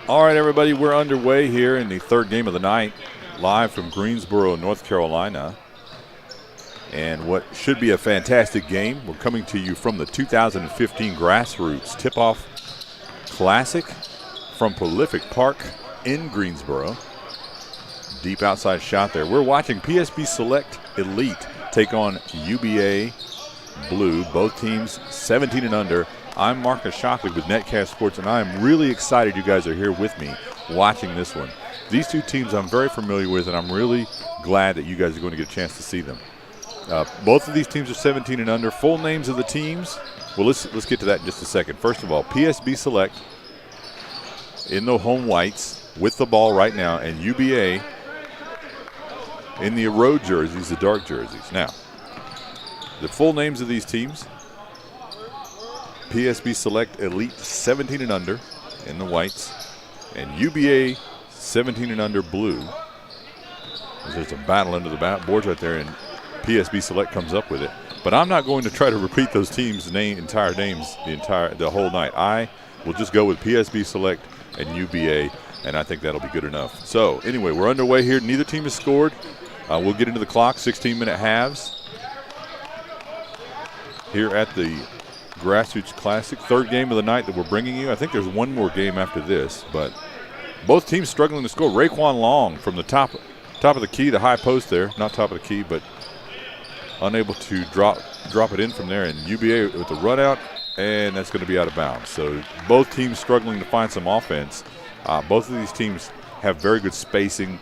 All right, everybody, we're underway here in the third game of the night, live from Greensboro, North Carolina. And what should be a fantastic game, we're coming to you from the 2015 Grassroots Tip Off Classic from Prolific Park in Greensboro. Deep outside shot there. We're watching PSB Select Elite take on UBA Blue, both teams 17 and under. I'm Marcus Shockley with Netcast Sports, and I'm really excited you guys are here with me watching this one. These two teams I'm very familiar with, and I'm really glad that you guys are going to get a chance to see them. Both of these teams are 17 and under. Full names of the teams, well, let's get to that in just a second. First of all, PSB Select in the home whites with the ball right now, and UBA in the road jerseys, the dark jerseys. Now, the full names of these teams: PSB Select Elite 17 and under in the whites, and UBA 17 and under blue. There's a battle under the boards right there, and PSB Select comes up with it. But I'm not going to try to repeat those teams' entire names the whole night. I will just go with PSB Select and UBA, and I think that'll be good enough. So anyway, we're underway here. Neither team has scored. We'll get into the clock, 16-minute halves here at the Grassroots Classic, third game of the night that we're bringing you. I think there's one more game after this, but both teams struggling to score. Raekwon Long from the top of the key, the high post there, not top of the key, but unable to drop it in from there, and UBA with the run out, and that's going to be out of bounds. So both teams struggling to find some offense. Both of these teams have very good spacing.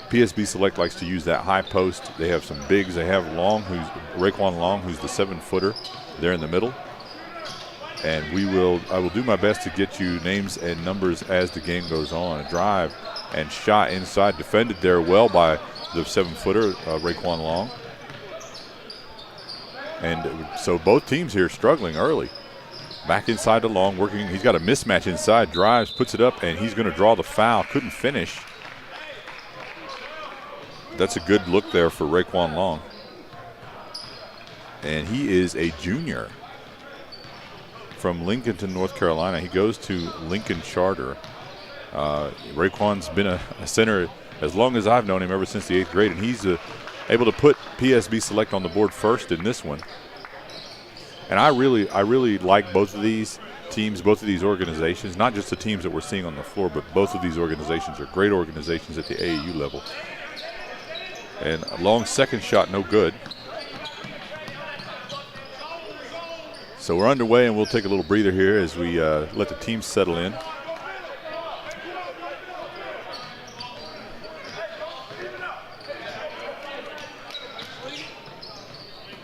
PSB Select likes to use that high post. They have some bigs. They have Raekwon Long, who's the 7-footer there in the middle. And I will do my best to get you names and numbers as the game goes on. A drive and shot inside, defended there well by the 7-footer, Raekwon Long. And so both teams here struggling early. Back inside to Long, working. He's got a mismatch inside, drives, puts it up, and he's going to draw the foul. Couldn't finish. That's a good look there for Raekwon Long. And he is a junior from Lincolnton, North Carolina. He goes to Lincoln Charter. Raekwon's been a center as long as I've known him, ever since the 8th grade, and he's able to put PSB Select on the board first in this one. And I really like both of these teams, both of these organizations, not just the teams that we're seeing on the floor, but both of these organizations are great organizations at the AAU level. And a long second shot, no good. So we're underway, and we'll take a little breather here as we let the teams settle in.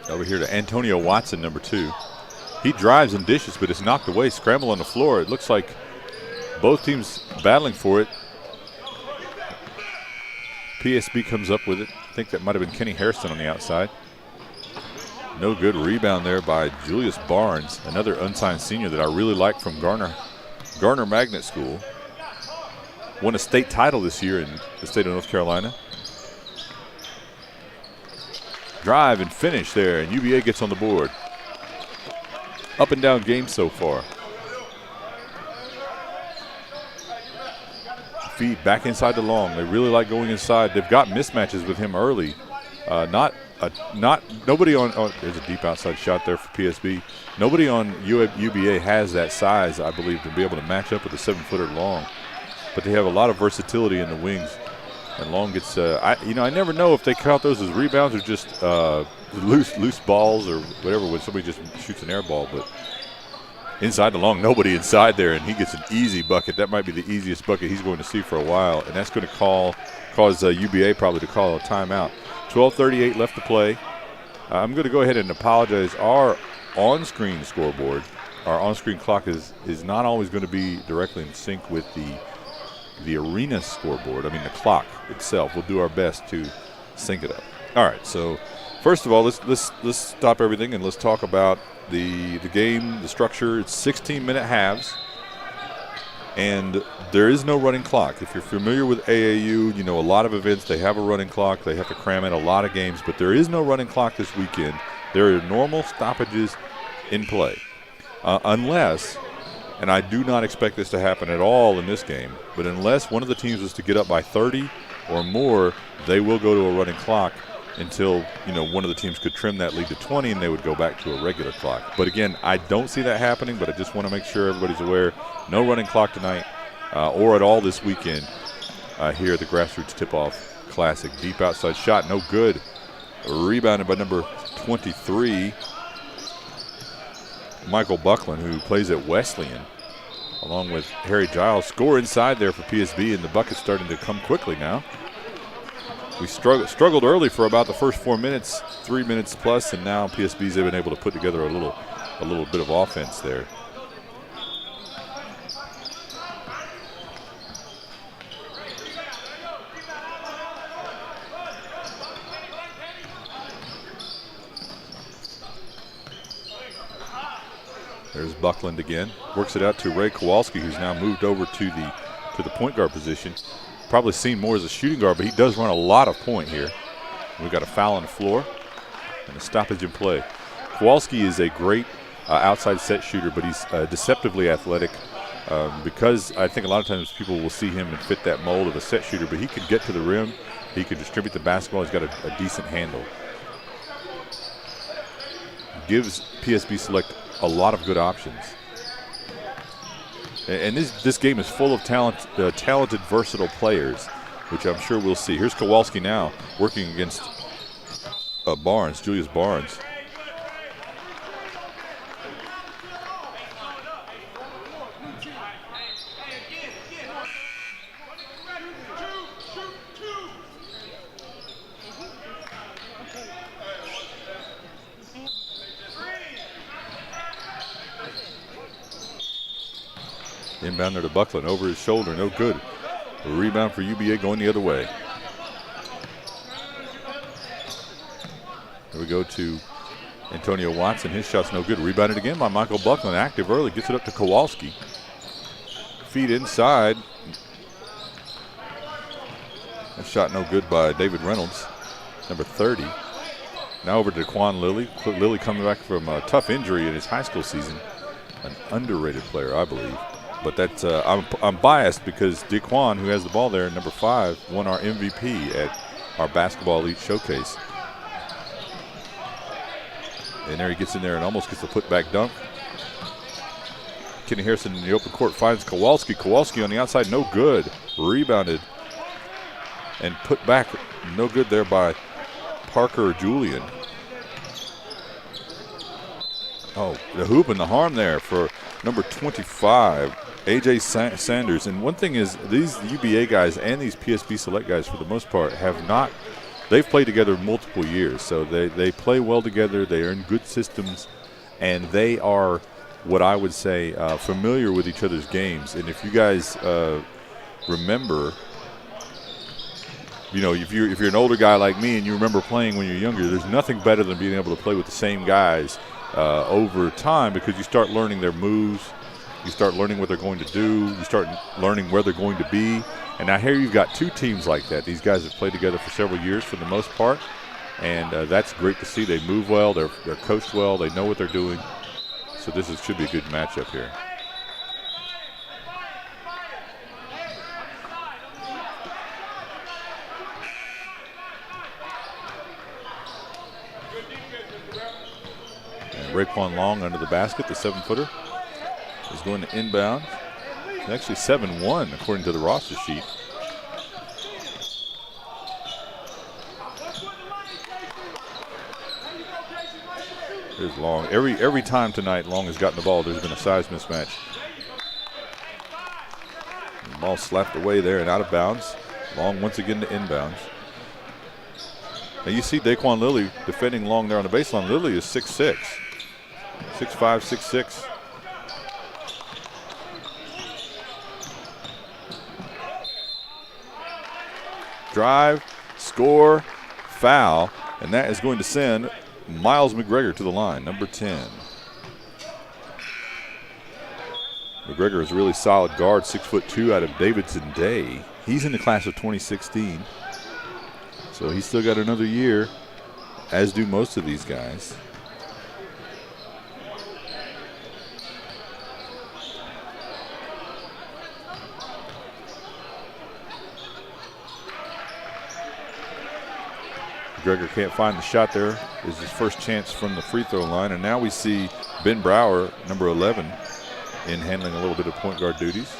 Over here to Antonio Watson, number 2. He drives and dishes, but it's knocked away. Scramble on the floor. It looks like both teams battling for it. PSB comes up with it. I think that might have been Kenny Hairston on the outside. No good. Rebound there by Julius Barnes, another unsigned senior that I really like from Garner Magnet School. Won a state title this year in the state of North Carolina. Drive and finish there, and UBA gets on the board. Up and down game so far. Feed back inside to Long. They really like going inside. They've got mismatches with him early. Nobody on there's a deep outside shot there for PSB. Nobody on UBA has that size, I believe, to be able to match up with a 7-footer Long. But they have a lot of versatility in the wings. And Long gets, I never know if they count those as rebounds or just loose balls or whatever when somebody just shoots an air ball. But inside to Long, nobody inside there, and he gets an easy bucket. That might be the easiest bucket he's going to see for a while, and that's going to cause UBA probably to call a timeout. 12:38 left to play. I'm going to go ahead and apologize. Our on-screen scoreboard, our on-screen clock is not always going to be directly in sync with the arena scoreboard. I mean, the clock itself. We'll do our best to sync it up. All right, so first of all, let's stop everything and let's talk about the game, the structure. It's 16-minute halves, and there is no running clock. If you're familiar with AAU, you know a lot of events, they have a running clock. They have to cram in a lot of games, but there is no running clock this weekend. There are normal stoppages in play, unless and I do not expect this to happen at all in this game, but unless one of the teams was to get up by 30 or more, they will go to a running clock until, you know, one of the teams could trim that lead to 20 and they would go back to a regular clock. But again, I don't see that happening, but I just want to make sure everybody's aware. No running clock tonight or at all this weekend here at the Grassroots Tip Off Classic. Deep outside shot, no good. Rebounded by number 23, Michael Buckland, who plays at Wesleyan, along with Harry Giles. Score inside there for PSB, and the bucket's starting to come quickly now. We struggled early for about the first 4 minutes, 3 minutes plus, and now PSB's been able to put together a little bit of offense there. There's Buckland again. Works it out to Ray Kowalski, who's now moved over to the point guard position. Probably seen more as a shooting guard, but he does run a lot of point here. We've got a foul on the floor and a stoppage in play. Kowalski is a great outside set shooter, but he's deceptively athletic because I think a lot of times people will see him and fit that mold of a set shooter, but he can get to the rim. He can distribute the basketball. He's got a decent handle. Gives PSB Select a lot of good options. And this game is full of talented, versatile players, which I'm sure we'll see. Here's Kowalski now working against Barnes, Julius Barnes. Inbounder to Buckland over his shoulder, no good. A rebound for UBA going the other way. Here we go to Antonio Watson. His shot's no good. Rebounded again by Michael Buckland. Active early, gets it up to Kowalski. Feed inside. That shot no good by David Reynolds, number 30. Now over to Daquan Lilly. Lilly coming back from a tough injury in his high school season. An underrated player, I believe. But that's I'm biased because Daquan, who has the ball there, number 5, won our MVP at our Basketball Elite Showcase. And there he gets in there and almost gets a putback dunk. Kenny Harrison in the open court finds Kowalski. Kowalski on the outside, no good. Rebounded and put back, no good there by Parker Julian. Oh, the hoop and the harm there for number 25, A.J. Sanders. And one thing is, these UBA guys and these PSB Select guys, for the most part, they've played together multiple years. So they play well together, they are in good systems, and they are, what I would say, familiar with each other's games. And if you guys remember, you know, if you're an older guy like me and you remember playing when you're younger, there's nothing better than being able to play with the same guys over time, because you start learning their moves, you start learning what they're going to do, you start learning where they're going to be. And now here you've got 2 teams like that. These guys have played together for several years for the most part, and that's great to see. They move well, they're coached well, they know what they're doing. So this should be a good matchup here. And Raekwon Long under the basket, the 7-footer, is going to inbound. It's actually 7-1 according to the roster sheet. There's Long. Every time tonight Long has gotten the ball, there's been a size mismatch. The ball slapped away there and out of bounds. Long once again to inbounds. Now you see Daquan Lilly defending Long there on the baseline. Lilly is 6'6", 6'5", 6'6". Drive, score, foul, and that is going to send Miles McGregor to the line, number 10. McGregor is a really solid guard, 6'2" out of Davidson Day. He's in the class of 2016, so he's still got another year, as do most of these guys. McGregor can't find the shot there. Is his first chance from the free throw line. And now we see Ben Brower, number 11, in handling a little bit of point guard duties.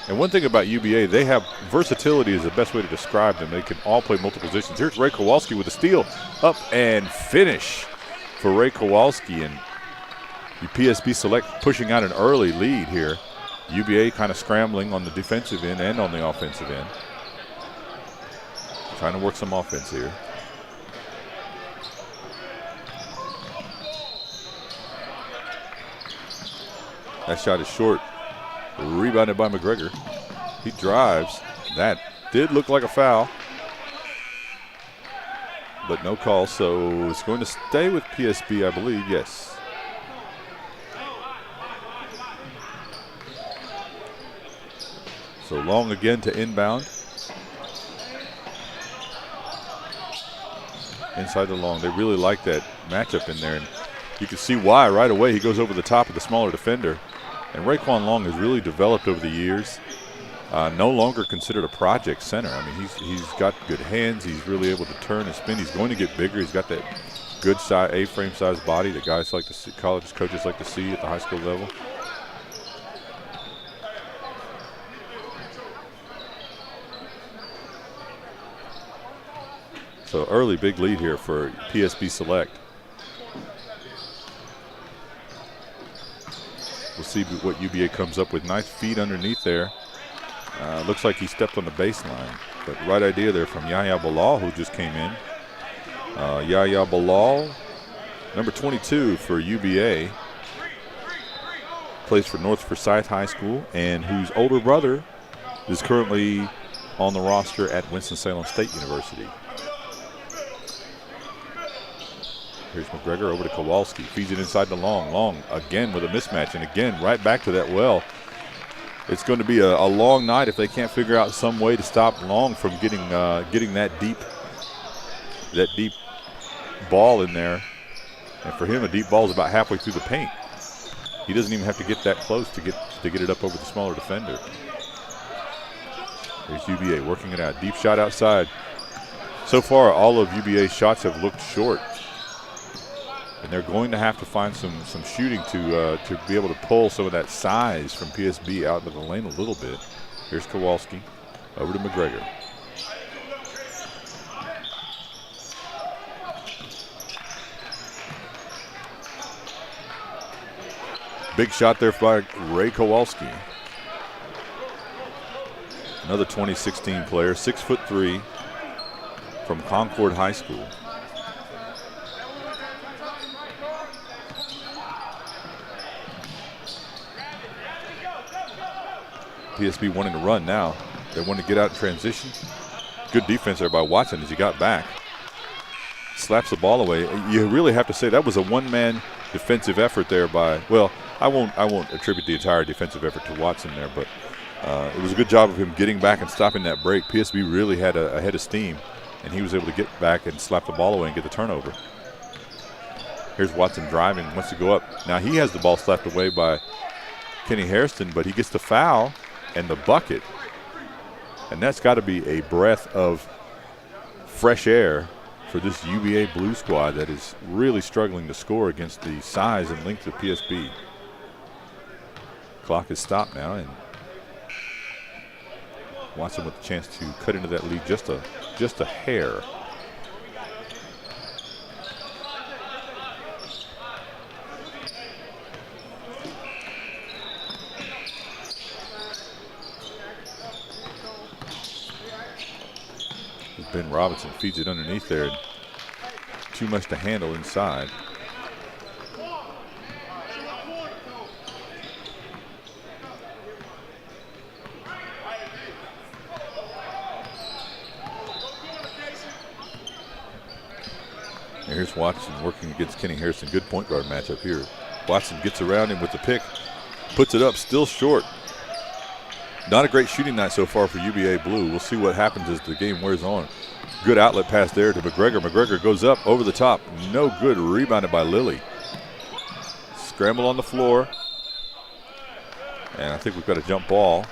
And one thing about UBA, they have versatility is the best way to describe them. They can all play multiple positions. Here's Ray Kowalski with a steal. Up and finish for Ray Kowalski. And the PSB Select pushing out an early lead here. UBA kind of scrambling on the defensive end and on the offensive end. Trying to work some offense here. That shot is short. Rebounded by McGregor. He drives. That did look like a foul, but no call, so it's going to stay with PSB, I believe. Yes. So Long again to inbound. Inside the Long. They really like that matchup in there, and you can see why right away. He goes over the top of the smaller defender. And Raekwon Long has really developed over the years. No longer considered a project center. I mean, he's got good hands. He's really able to turn and spin. He's going to get bigger. He's got that good size, A-frame size body that guys like to see, college coaches like to see at the high school level. So early big lead here for PSB Select. We'll see what UBA comes up with. Nice feed underneath there. Looks like he stepped on the baseline. But right idea there from Yahya Bilal, who just came in. Yahya Bilal, number 22 for UBA. Plays for North Forsyth High School, and whose older brother is currently on the roster at Winston-Salem State University. Here's McGregor over to Kowalski. Feeds it inside to Long. Long again with a mismatch, and again right back to that well. It's going to be a long night if they can't figure out some way to stop Long from getting that deep ball in there. And for him, a deep ball is about halfway through the paint. He doesn't even have to get that close to get it up over the smaller defender. Here's UBA working it out. Deep shot outside. So far, all of UBA's shots have looked short. And they're going to have to find some shooting to be able to pull some of that size from PSB out into the lane a little bit. Here's Kowalski over to McGregor. Big shot there by Ray Kowalski. Another 2016 player, 6'3", from Concord High School. PSB wanting to run now. They want to get out in transition. Good defense there by Watson as he got back. Slaps the ball away. You really have to say that was a one-man defensive effort there by, well, I won't attribute the entire defensive effort to Watson there, but it was a good job of him getting back and stopping that break. PSB really had a head of steam, and he was able to get back and slap the ball away and get the turnover. Here's Watson driving, wants to go up. Now he has the ball slapped away by Kenny Hairston, but he gets the foul and the bucket. And that's got to be a breath of fresh air for this UBA Blue squad that is really struggling to score against the size and length of PSB. Clock is stopped now, and Watson with the chance to cut into that lead just a hair. Ben Robinson feeds it underneath there. Too much to handle inside. Here's Watson working against Kenny Harrison. Good point guard matchup here. Watson gets around him with the pick, puts it up, still short. Not a great shooting night so far for UBA Blue. We'll see what happens as the game wears on. Good outlet pass there to McGregor. McGregor goes up over the top. No good. Rebounded by Lilly. Scramble on the floor. And I think we've got a jump ball.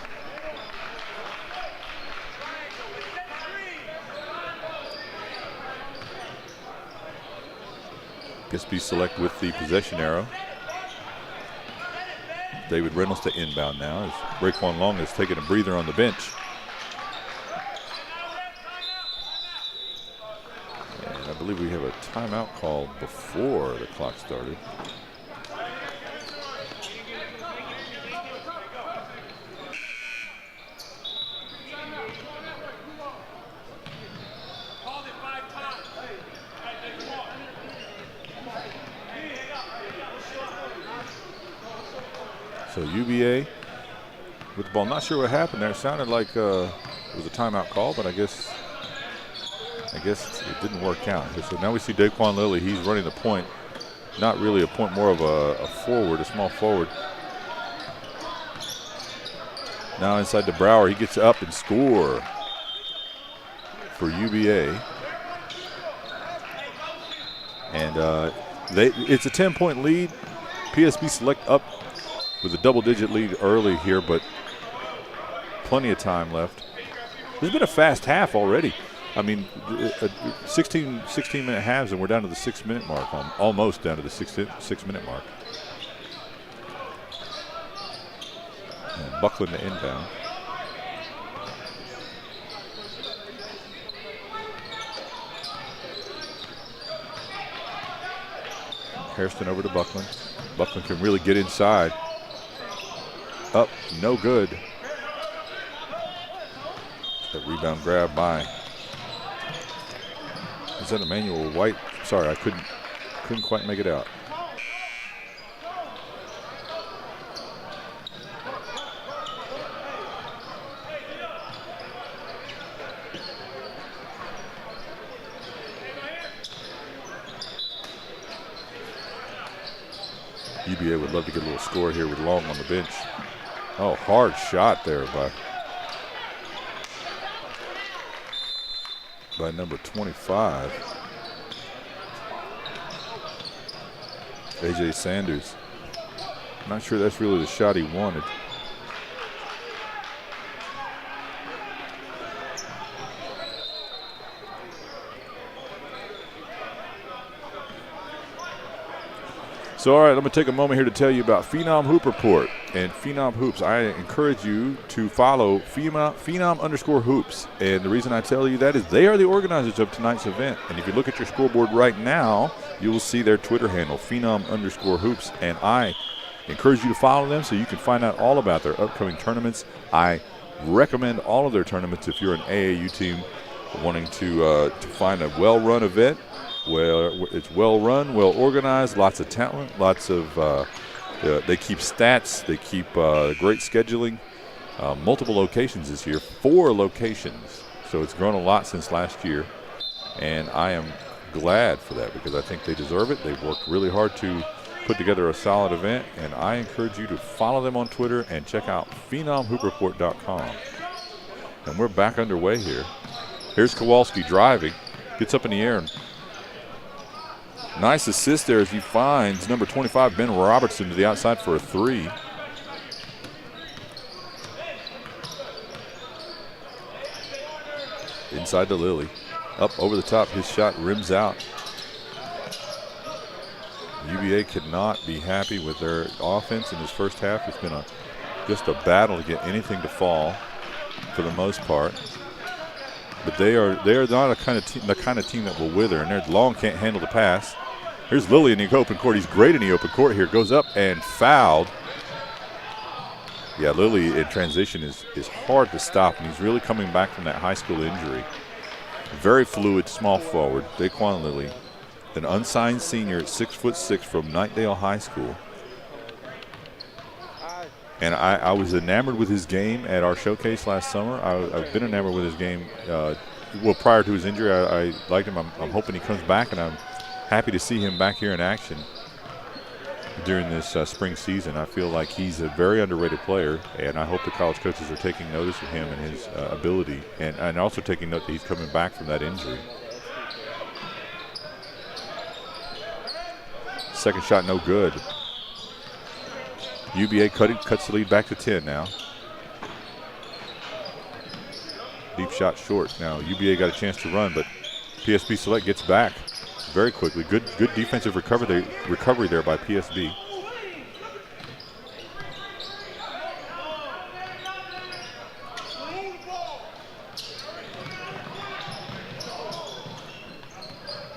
PSB Select with the possession arrow. David Reynolds to inbound now as Raekwon Long has taken a breather on the bench. And I believe we have a timeout call before the clock started. So UBA with the ball. Not sure what happened there. It sounded like it was a timeout call, but I guess it didn't work out. So now we see Daquan Lilly. He's running the point. Not really a point, more of a forward, a small forward. Now inside to Brower. He gets up and score for UBA. And it's a 10-point lead. PSB Select up with a double-digit lead early here, but plenty of time left. There's been a fast half already. I mean, 16-minute halves, and we're down to the 6-minute mark, almost down to the six-minute mark. And Buckland to inbound. Hairston over to Buckland. Buckland can really get inside. Up, no good. That rebound grab by. Is that Emmanuel White? Sorry, I couldn't quite make it out. UBA would love to get a little score here with Long on the bench. Oh, hard shot there by number 25. AJ Sanders. Not sure that's really the shot he wanted. So, all right, I'm going to take a moment here to tell you about Phenom Hoop Report and Phenom Hoops. I encourage you to follow Phenom_Hoops. And the reason I tell you that is they are the organizers of tonight's event. And if you look at your scoreboard right now, you will see their Twitter handle, Phenom_Hoops. And I encourage you to follow them so you can find out all about their upcoming tournaments. I recommend all of their tournaments if you're an AAU team wanting to find a well-run event. Well, it's well run, well organized, lots of talent, lots of they keep stats, they keep great scheduling. Multiple locations this year, 4 locations. So it's grown a lot since last year, and I am glad for that because I think they deserve it. They've worked really hard to put together a solid event, and I encourage you to follow them on Twitter and check out PhenomHoopReport.com. And we're back underway here. Here's Kowalski driving, gets up in the air and nice assist there as he finds number 25, Ben Robertson, to the outside for a 3. Inside to Lilly. Up over the top, his shot rims out. UBA could not be happy with their offense in this first half. It's been just a battle to get anything to fall for the most part. But they are not the kind of team that will wither, and their Long can't handle the pass. Here's Lilly in the open court. He's great in the open court here. Goes up and fouled. Yeah, Lilly in transition is hard to stop, and he's really coming back from that high school injury. Very fluid, small forward. Daquan Lilly, an unsigned senior at 6'6" from Knightdale High School. And I was enamored with his game at our showcase last summer. I've been enamored with his game. Well, prior to his injury, I liked him. I'm hoping he comes back, and I'm happy to see him back here in action during this spring season. I feel like he's a very underrated player, and I hope the college coaches are taking notice of him and his ability, and also taking note that he's coming back from that injury. Second shot, no good. UBA cuts the lead back to 10 now. Deep shot short. Now UBA got a chance to run, but PSB Select gets back. very quickly. Good defensive recovery there by PSB.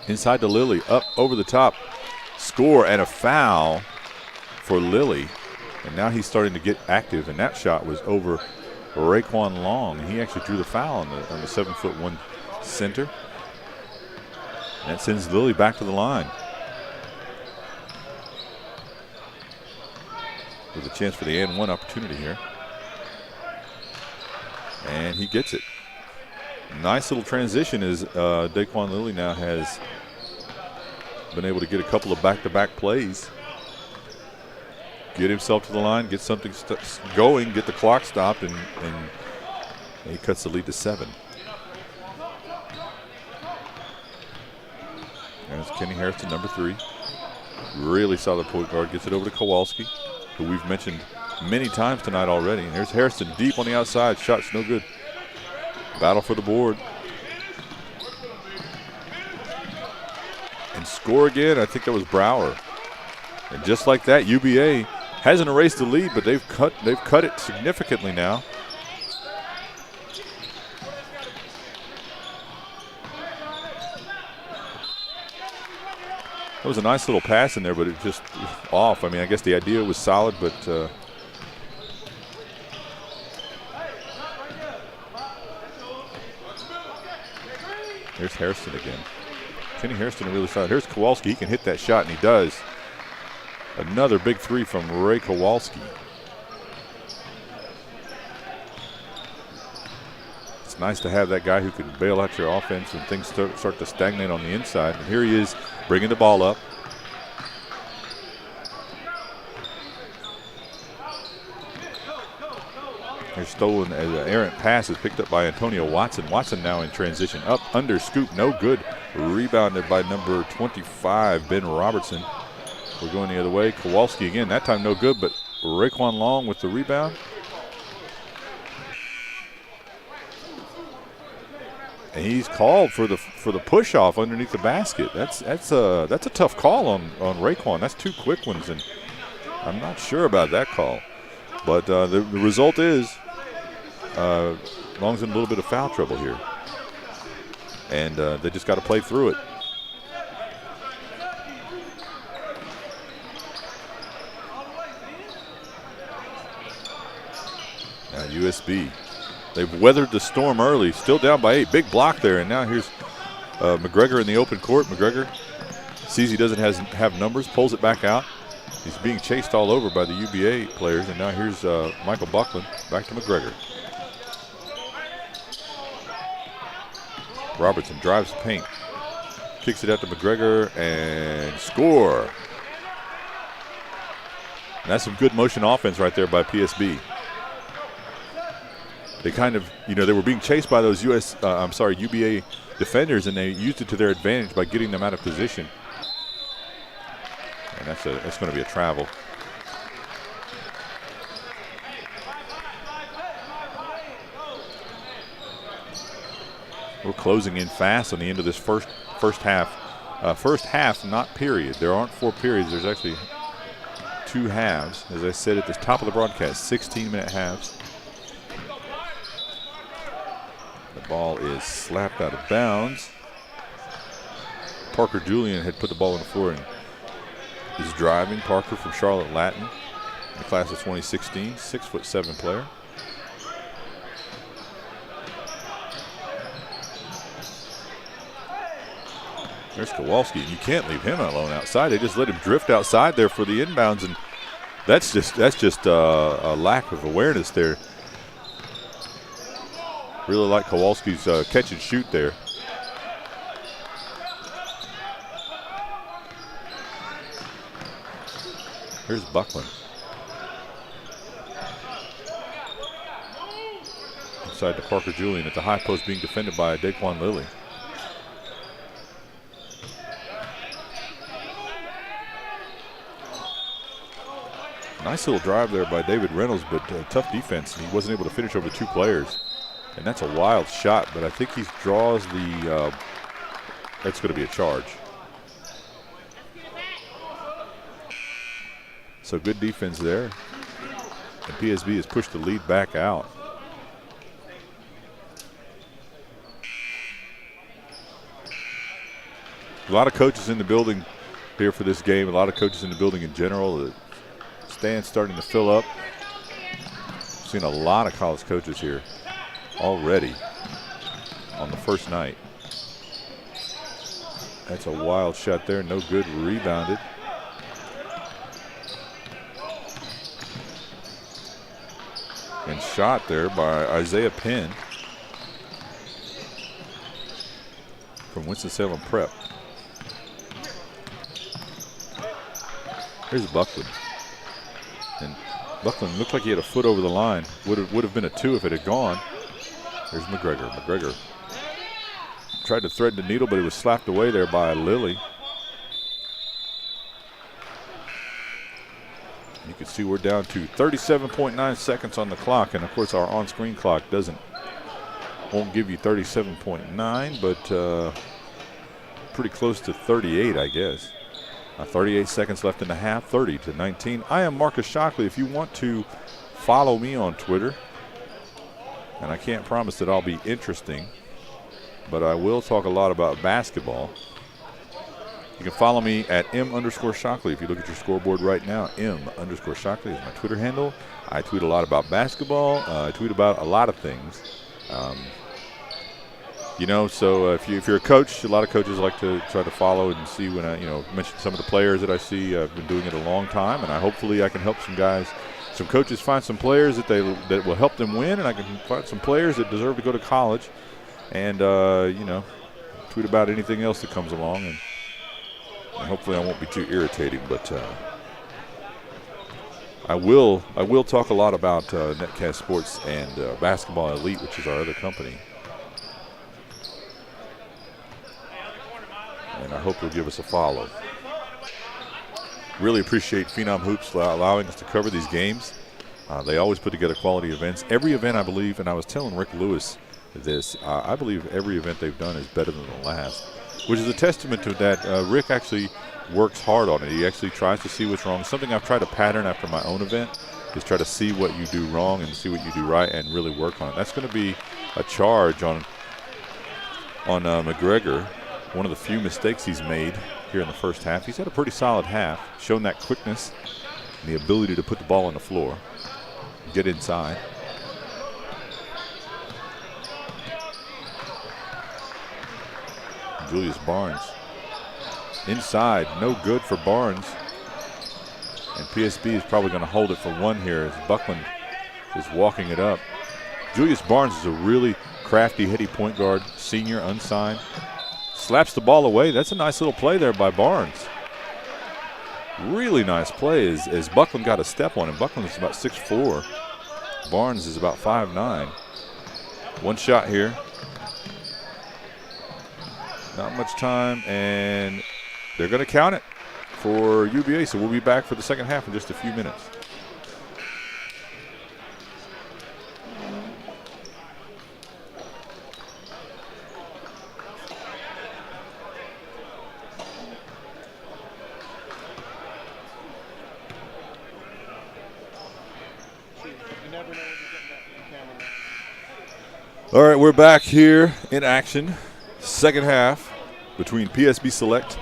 Inside to Lilly, up over the top, score, and a foul for Lilly. And now he's starting to get active, and that shot was over Raekwon Long. He actually drew the foul on the 7'1" center. And that sends Lilly back to the line with a chance for the and one opportunity here. And he gets it. Nice little transition as Daquan Lilly now has been able to get a couple of back-to-back plays. Get himself to the line, get something going, get the clock stopped, and he cuts the lead to 7. There's Kenny Harrison, number 3. Really solid point guard. Gets it over to Kowalski, who we've mentioned many times tonight already. And there's Harrison deep on the outside. Shot's no good. Battle for the board. And score again. I think that was Brower. And just like that, UBA hasn't erased the lead, but they've cut it significantly now. That was a nice little pass in there, but it just off. I mean, I guess the idea was solid, but there's Harrison again. Kenny Harrison really solid. Here's Kowalski. He can hit that shot, and he does. Another big 3 from Ray Kowalski. It's nice to have that guy who can bail out your offense when things start to stagnate on the inside. And here he is bringing the ball up. They're stolen as an errant pass is picked up by Antonio Watson. Watson now in transition. Up, under, scoop, no good. Rebounded by number 25, Ben Robertson. We're going the other way. Kowalski again, that time no good, but Raekwon Long with the rebound. And he's called for the push off underneath the basket. That's a tough call on Raekwon. That's 2 quick ones, and I'm not sure about that call. But the result is Long's in a little bit of foul trouble here, and they just got to play through it. Now USB. They've weathered the storm early, still down by 8. Big block there, and now here's McGregor in the open court. McGregor sees he doesn't have numbers, pulls it back out. He's being chased all over by the UBA players, and now here's Michael Buckland back to McGregor. Robertson drives the paint, kicks it out to McGregor, and score. And that's some good motion offense right there by PSB. They kind of, they were being chased by those UBA defenders, and they used it to their advantage by getting them out of position. And that's going to be a travel. We're closing in fast on the end of this first half. First half, not period. There aren't 4 periods. There's actually 2 halves. As I said at the top of the broadcast, 16-minute halves. The ball is slapped out of bounds. Parker Julian had put the ball on the floor and is driving. Parker from Charlotte Latin, in the class of 2016, 6'7" player. There's Kowalski, and you can't leave him alone outside. They just let him drift outside there for the inbounds, and that's just a lack of awareness there. Really like Kowalski's catch and shoot there. Here's Buckland. Inside to Parker Julian at the high post, being defended by Daquan Lilly. Nice little drive there by David Reynolds, but tough defense. He wasn't able to finish over 2 players. And that's a wild shot, but I think he draws the, that's going to be a charge. So good defense there. And PSB has pushed the lead back out. A lot of coaches in the building here for this game. A lot of coaches in the building in general. The stand's starting to fill up. Seen a lot of college coaches here already on the first night. That's a wild shot there. No good. Rebounded. And shot there by Isaiah Penn from Winston-Salem Prep. Here's Buckland. And Buckland looked like he had a foot over the line. Would have been a 2 if it had gone. There's McGregor. McGregor tried to thread the needle, but he was slapped away there by Lilly. You can see we're down to 37.9 seconds on the clock, and of course our on-screen clock won't give you 37.9, but pretty close to 38, I guess. 38 seconds left in the half, 30-19. I am Marcus Shockley. If you want to follow me on Twitter, and I can't promise that I'll be interesting, but I will talk a lot about basketball. You can follow me at M_Shockley. If you look at your scoreboard right now, M_Shockley is my Twitter handle. I tweet a lot about basketball. I tweet about a lot of things. So if you're a coach, a lot of coaches like to try to follow and see when I, mention some of the players that I see. I've been doing it a long time, and hopefully I can help some coaches find some players that will help them win, and I can find some players that deserve to go to college, and tweet about anything else that comes along, and hopefully I won't be too irritating, but I will talk a lot about Netcast Sports and Basketball Elite, which is our other company. And I hope you'll give us a follow. Really appreciate Phenom Hoops allowing us to cover these games. They always put together quality events. Every event, I believe, and I was telling Rick Lewis this, I believe every event they've done is better than the last, which is a testament to that. Rick actually works hard on it. He actually tries to see what's wrong. Something I've tried to pattern after my own event is try to see what you do wrong and see what you do right and really work on it. That's going to be a charge on McGregor. One of the few mistakes he's made here in the first half. He's had a pretty solid half, shown that quickness and the ability to put the ball on the floor, get inside. Julius Barnes inside, no good for Barnes. And PSB is probably going to hold it for one here as Buckland is walking it up. Julius Barnes is a really crafty, heady point guard, senior, unsigned. Slaps the ball away. That's a nice little play there by Barnes. Really nice play as Buckland got a step on him. Buckland is about 6'4". Barnes is about 5'9". One shot here. Not much time, and they're going to count it for UBA, so we'll be back for the second half in just a few minutes. All right, we're back here in action. Second half between PSB Select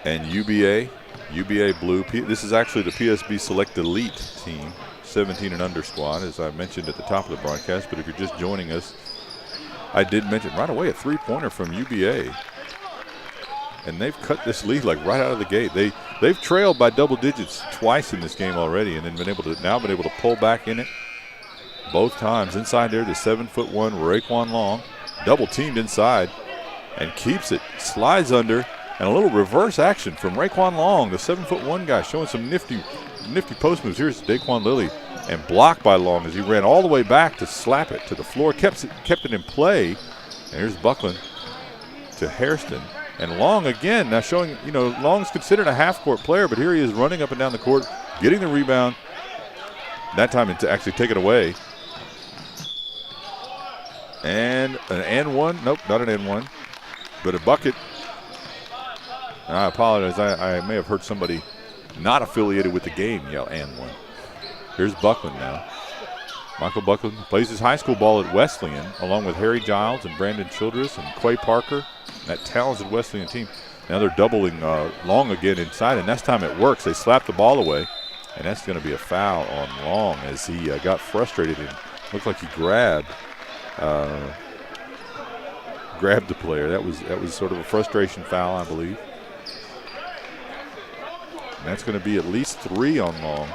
and UBA. UBA Blue. This is actually the PSB Select Elite team, 17 and under squad, as I mentioned at the top of the broadcast. But if you're just joining us, I did mention right away a three-pointer from UBA. And they've cut this lead like right out of the gate. They've trailed by double digits twice in this game already, and then been able to pull back in it both times. Inside there, the 7'1" Raekwon Long, double teamed inside and keeps it, slides under, and a little reverse action from Raekwon Long, the 7'1" guy, showing some nifty post moves. Here's Daquan Lilly, and blocked by Long as he ran all the way back to slap it to the floor, kept it in play. And here's Buckland to Hairston, and Long again, now showing, Long's considered a half-court player, but here he is running up and down the court, getting the rebound. That time to actually take it away. And an and one, nope, not an and one, but a bucket. I apologize, I may have heard somebody not affiliated with the game yell and one. Here's Buckland now. Michael Buckland plays his high school ball at Wesleyan along with Harry Giles and Brandon Childress and Quay Parker, that talented Wesleyan team. Now they're doubling Long again inside, and next time it works. They slap the ball away, and that's going to be a foul on Long as he got frustrated and looked like he grabbed the player. That was sort of a frustration foul, I believe. And that's going to be at least 3 on Long.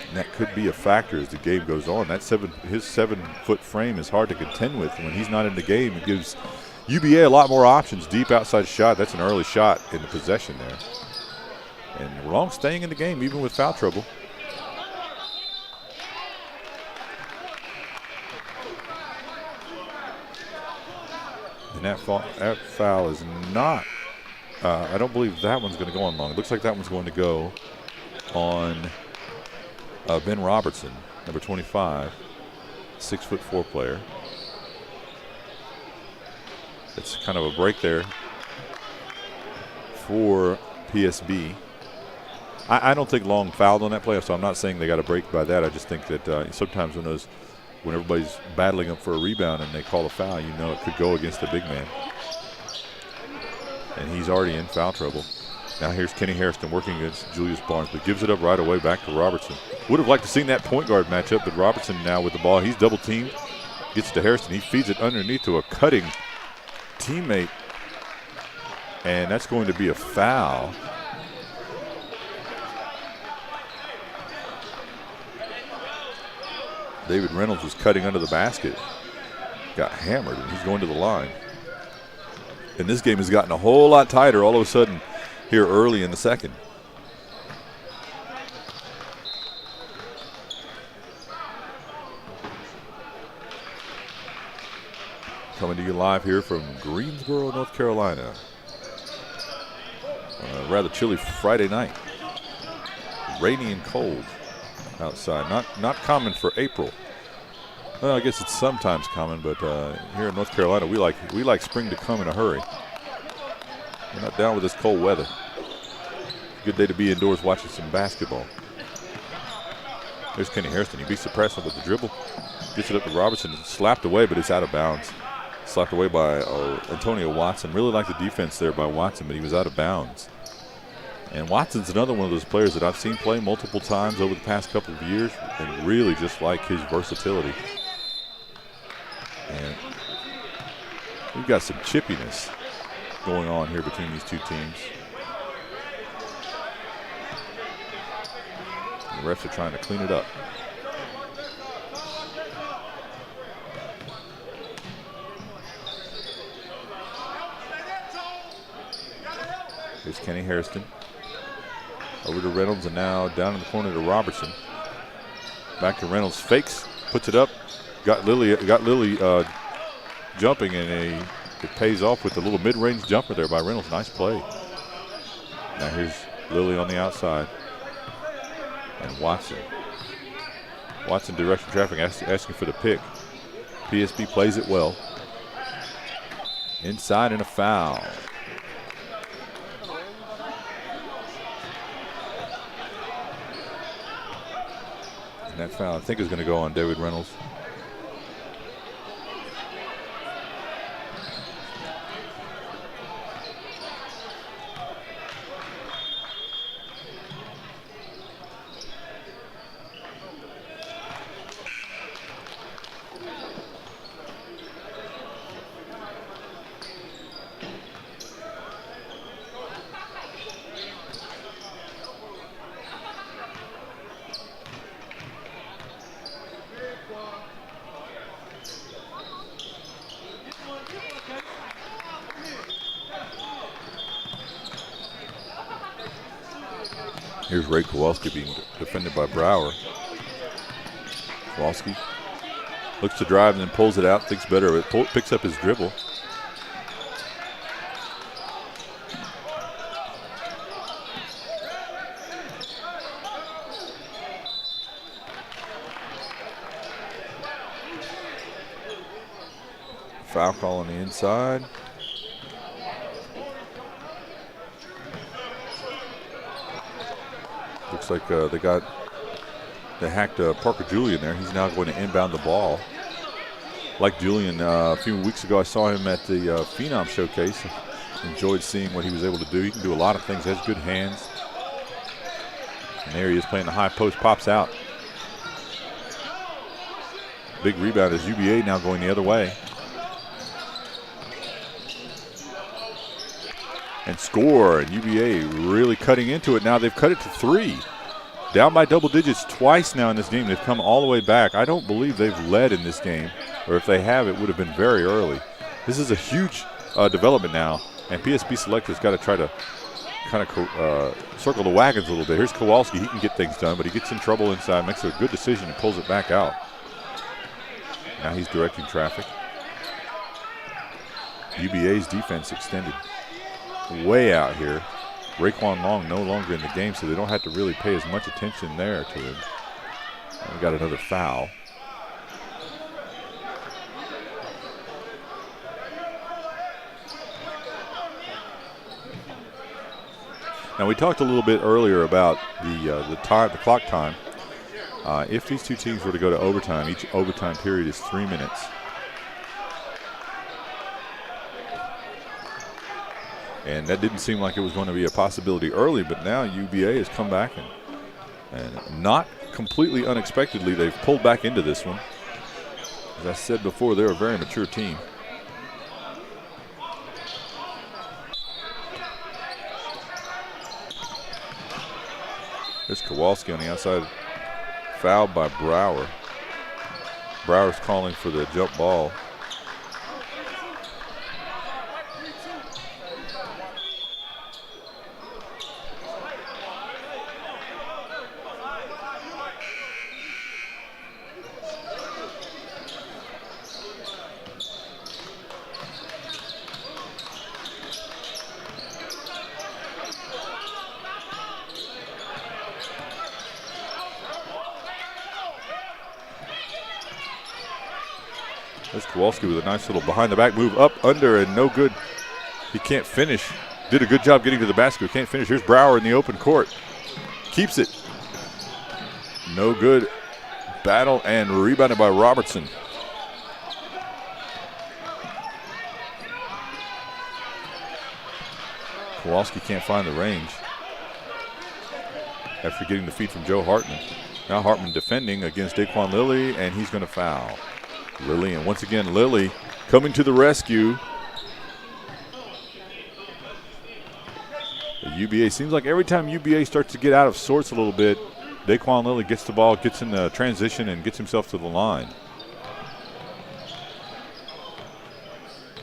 And that could be a factor as the game goes on. His 7-foot frame is hard to contend with. When he's not in the game, it gives UBA a lot more options. Deep outside shot. That's an early shot in the possession there. And Long staying in the game even with foul trouble. And that foul is not, I don't believe that one's going to go on Long. It looks like that one's going to go on Ben Robertson, number 25, 6'4" player. It's kind of a break there for PSB. I don't think Long fouled on that play, so I'm not saying they got a break by that. I just think that sometimes when everybody's battling up for a rebound and they call a foul, you know it could go against the big man. And he's already in foul trouble. Now here's Kenny Hairston working against Julius Barnes, but gives it up right away back to Robertson. Would have liked to seen that point guard matchup, but Robertson now with the ball. He's double teamed, gets to Hairston. He feeds it underneath to a cutting teammate, and that's going to be a foul. David Reynolds was cutting under the basket, got hammered, and he's going to the line. And this game has gotten a whole lot tighter all of a sudden here early in the second. Coming to you live here from Greensboro, North Carolina. On a rather chilly Friday night. Rainy and cold outside. Not common for April. Well, I guess it's sometimes common, but here in North Carolina, we like spring to come in a hurry. We're not down with this cold weather. Good day to be indoors watching some basketball. There's Kenny Hairston. He beats the press up with the dribble. Gets it up to Robertson. Slapped away, but it's out of bounds. Slapped away by Antonio Watson. Really liked the defense there by Watson, but he was out of bounds. And Watson's another one of those players that I've seen play multiple times over the past couple of years and really just like his versatility. And we've got some chippiness going on here between these two teams. The refs are trying to clean it up. Here's Kenny Hairston. Over to Reynolds, and now down in the corner to Robertson. Back to Reynolds, fakes, puts it up. Got Lilly jumping, and it pays off with a little mid-range jumper there by Reynolds. Nice play. Now here's Lilly on the outside. And Watson. Watson directing traffic, asking for the pick. PSB plays it well. Inside and a foul. And that foul, I think, is going to go on David Reynolds. Here's Ray Kowalski being defended by Brower. Kowalski looks to drive and then pulls it out, thinks better of it, picks up his dribble. Foul call on the inside. Looks like they hacked Parker Julian there. He's now going to inbound the ball. Like Julian, a few weeks ago I saw him at the Phenom Showcase. Enjoyed seeing what he was able to do. He can do a lot of things, has good hands. And there he is playing the high post, pops out. Big rebound as UBA now going the other way. And score, and UBA really cutting into it now. They've cut it to 3. Down by double digits twice now in this game. They've come all the way back. I don't believe they've led in this game, or if they have, it would have been very early. This is a huge development now, and PSB Select has got to try to kind of circle the wagons a little bit. Here's Kowalski. He can get things done, but he gets in trouble inside, makes a good decision, and pulls it back out. Now he's directing traffic. UBA's defense extended way out here. Raekwon Long no longer in the game, so they don't have to really pay as much attention there to him. And we got another foul. Now we talked a little bit earlier about the clock time. If these two teams were to go to overtime, each overtime period is 3 minutes. And that didn't seem like it was going to be a possibility early, but now UBA has come back and not completely unexpectedly, they've pulled back into this one. As I said before, they're a very mature team. There's Kowalski on the outside, fouled by Brower. Brower's calling for the jump ball. There's Kowalski with a nice little behind the back move, up, under, and no good. He can't finish. Did a good job getting to the basket, can't finish. Here's Brower in the open court. Keeps it. No good. Battle and rebounded by Robertson. Kowalski can't find the range after getting the feed from Joe Hartman. Now Hartman defending against Daquan Lilly, and he's going to foul. Lilly, and once again, Lilly coming to the rescue. The UBA, seems like every time UBA starts to get out of sorts a little bit, Daquan Lilly gets the ball, gets in the transition, and gets himself to the line.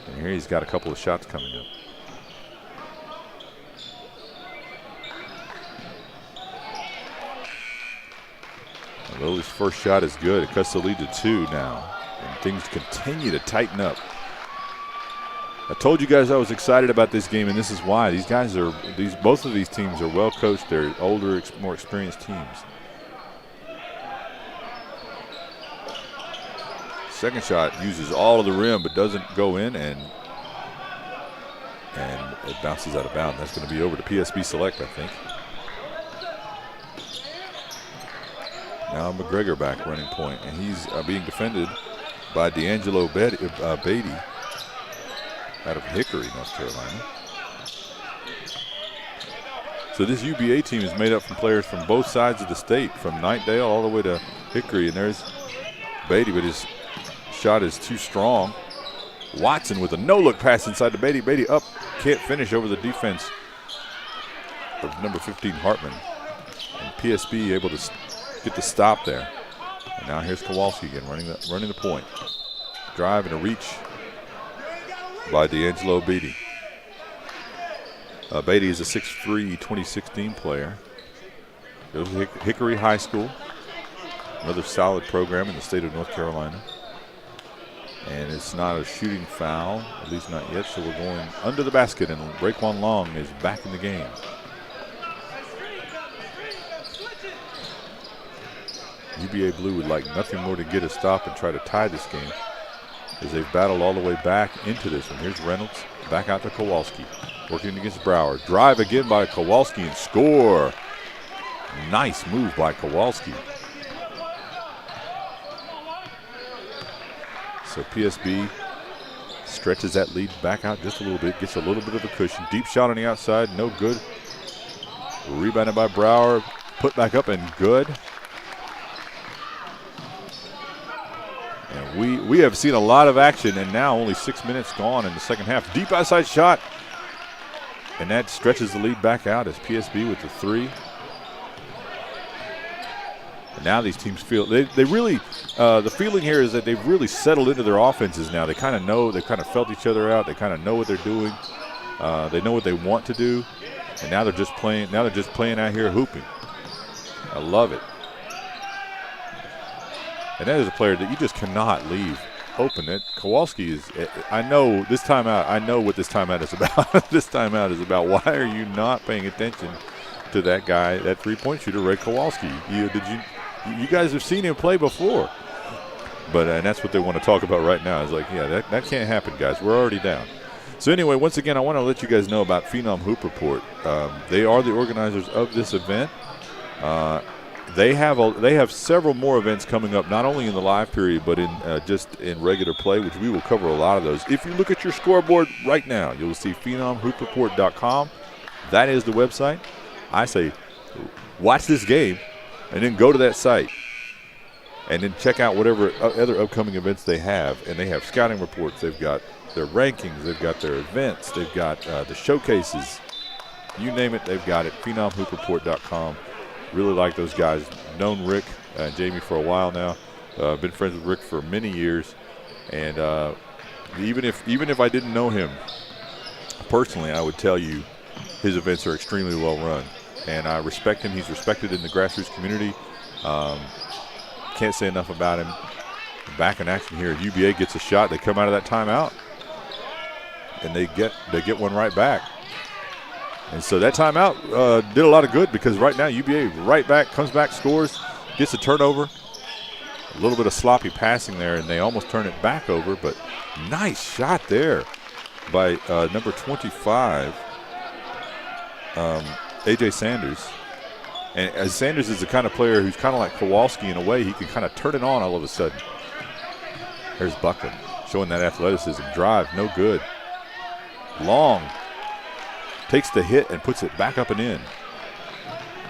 And here he's got a couple of shots coming up. And Lilly's first shot is good. It cuts the lead to 2 now. And things continue to tighten up. I told you guys I was excited about this game, and this is why. These guys are, both of these teams are well coached. They're older, more experienced teams. Second shot uses all of the rim, but doesn't go in, and it bounces out of bounds. That's going to be over to PSB Select, I think. Now McGregor back running point, and he's being defended by D'Angelo Beatty out of Hickory, North Carolina. So this UBA team is made up from players from both sides of the state, from Knightdale all the way to Hickory, and there's Beatty, but his shot is too strong. Watson with a no-look pass inside to Beatty. Beatty up, can't finish over the defense of number 15, Hartman. And PSB able to get the stop there. And now here's Kowalski again, running the point. Drive and a reach by D'Angelo Beatty. Beatty is a 6'3", 2016 player. Goes to Hickory High School. Another solid program in the state of North Carolina. And it's not a shooting foul, at least not yet, so we're going under the basket, and Raekwon Long is back in the game. UBA Blue would like nothing more to get a stop and try to tie this game as they've battled all the way back into this one. Here's Reynolds, back out to Kowalski, working against Brower. Drive again by Kowalski and score. Nice move by Kowalski. So PSB stretches that lead back out just a little bit, gets a little bit of a cushion. Deep shot on the outside, no good. Rebounded by Brower, put back up and good. And we have seen a lot of action, and now only 6 minutes gone in the second half. Deep outside shot, and that stretches the lead back out as PSB with the three. And now these teams feel, they really, the feeling here is that they've really settled into their offenses now. They kind of know, they kind of felt each other out. They kind of know what they're doing. They know what they want to do. And now they're just playing, out here hooping. I love it. And that is a player that you just cannot leave open. That Kowalski is, I know this timeout, I know what this timeout is about. This timeout is about why are you not paying attention to that guy, that three-point shooter, Ray Kowalski. You guys have seen him play before. But and that's what they want to talk about right now. Is like, yeah, that can't happen, guys. We're already down. So anyway, once again, I want to let you guys know about Phenom Hoop Report. They are the organizers of this event. They have several more events coming up, not only in the live period, but in just in regular play, which we will cover a lot of those. If you look at your scoreboard right now, you'll see PhenomHoopReport.com. That is the website. I say, watch this game, and then go to that site, and then check out whatever other upcoming events they have. And they have scouting reports. They've got their rankings. They've got their events. They've got the showcases. You name it, they've got it. PhenomHoopReport.com. Really like those guys. Known Rick and Jamie for a while now. Been friends with Rick for many years. And even if I didn't know him personally, I would tell you his events are extremely well run. And I respect him. He's respected in the grassroots community. Can't say enough about him. Back in action here. UBA gets a shot. They come out of that timeout, and they get one right back. And so that timeout did a lot of good, because right now UBA right back, comes back, scores, gets a turnover. A little bit of sloppy passing there, and they almost turn it back over. But nice shot there by number 25. A.J. Sanders. And as Sanders is the kind of player who's kind of like Kowalski in a way, he can kind of turn it on all of a sudden. There's Buckland showing that athleticism. Drive, no good. Long. Takes the hit and puts it back up and in.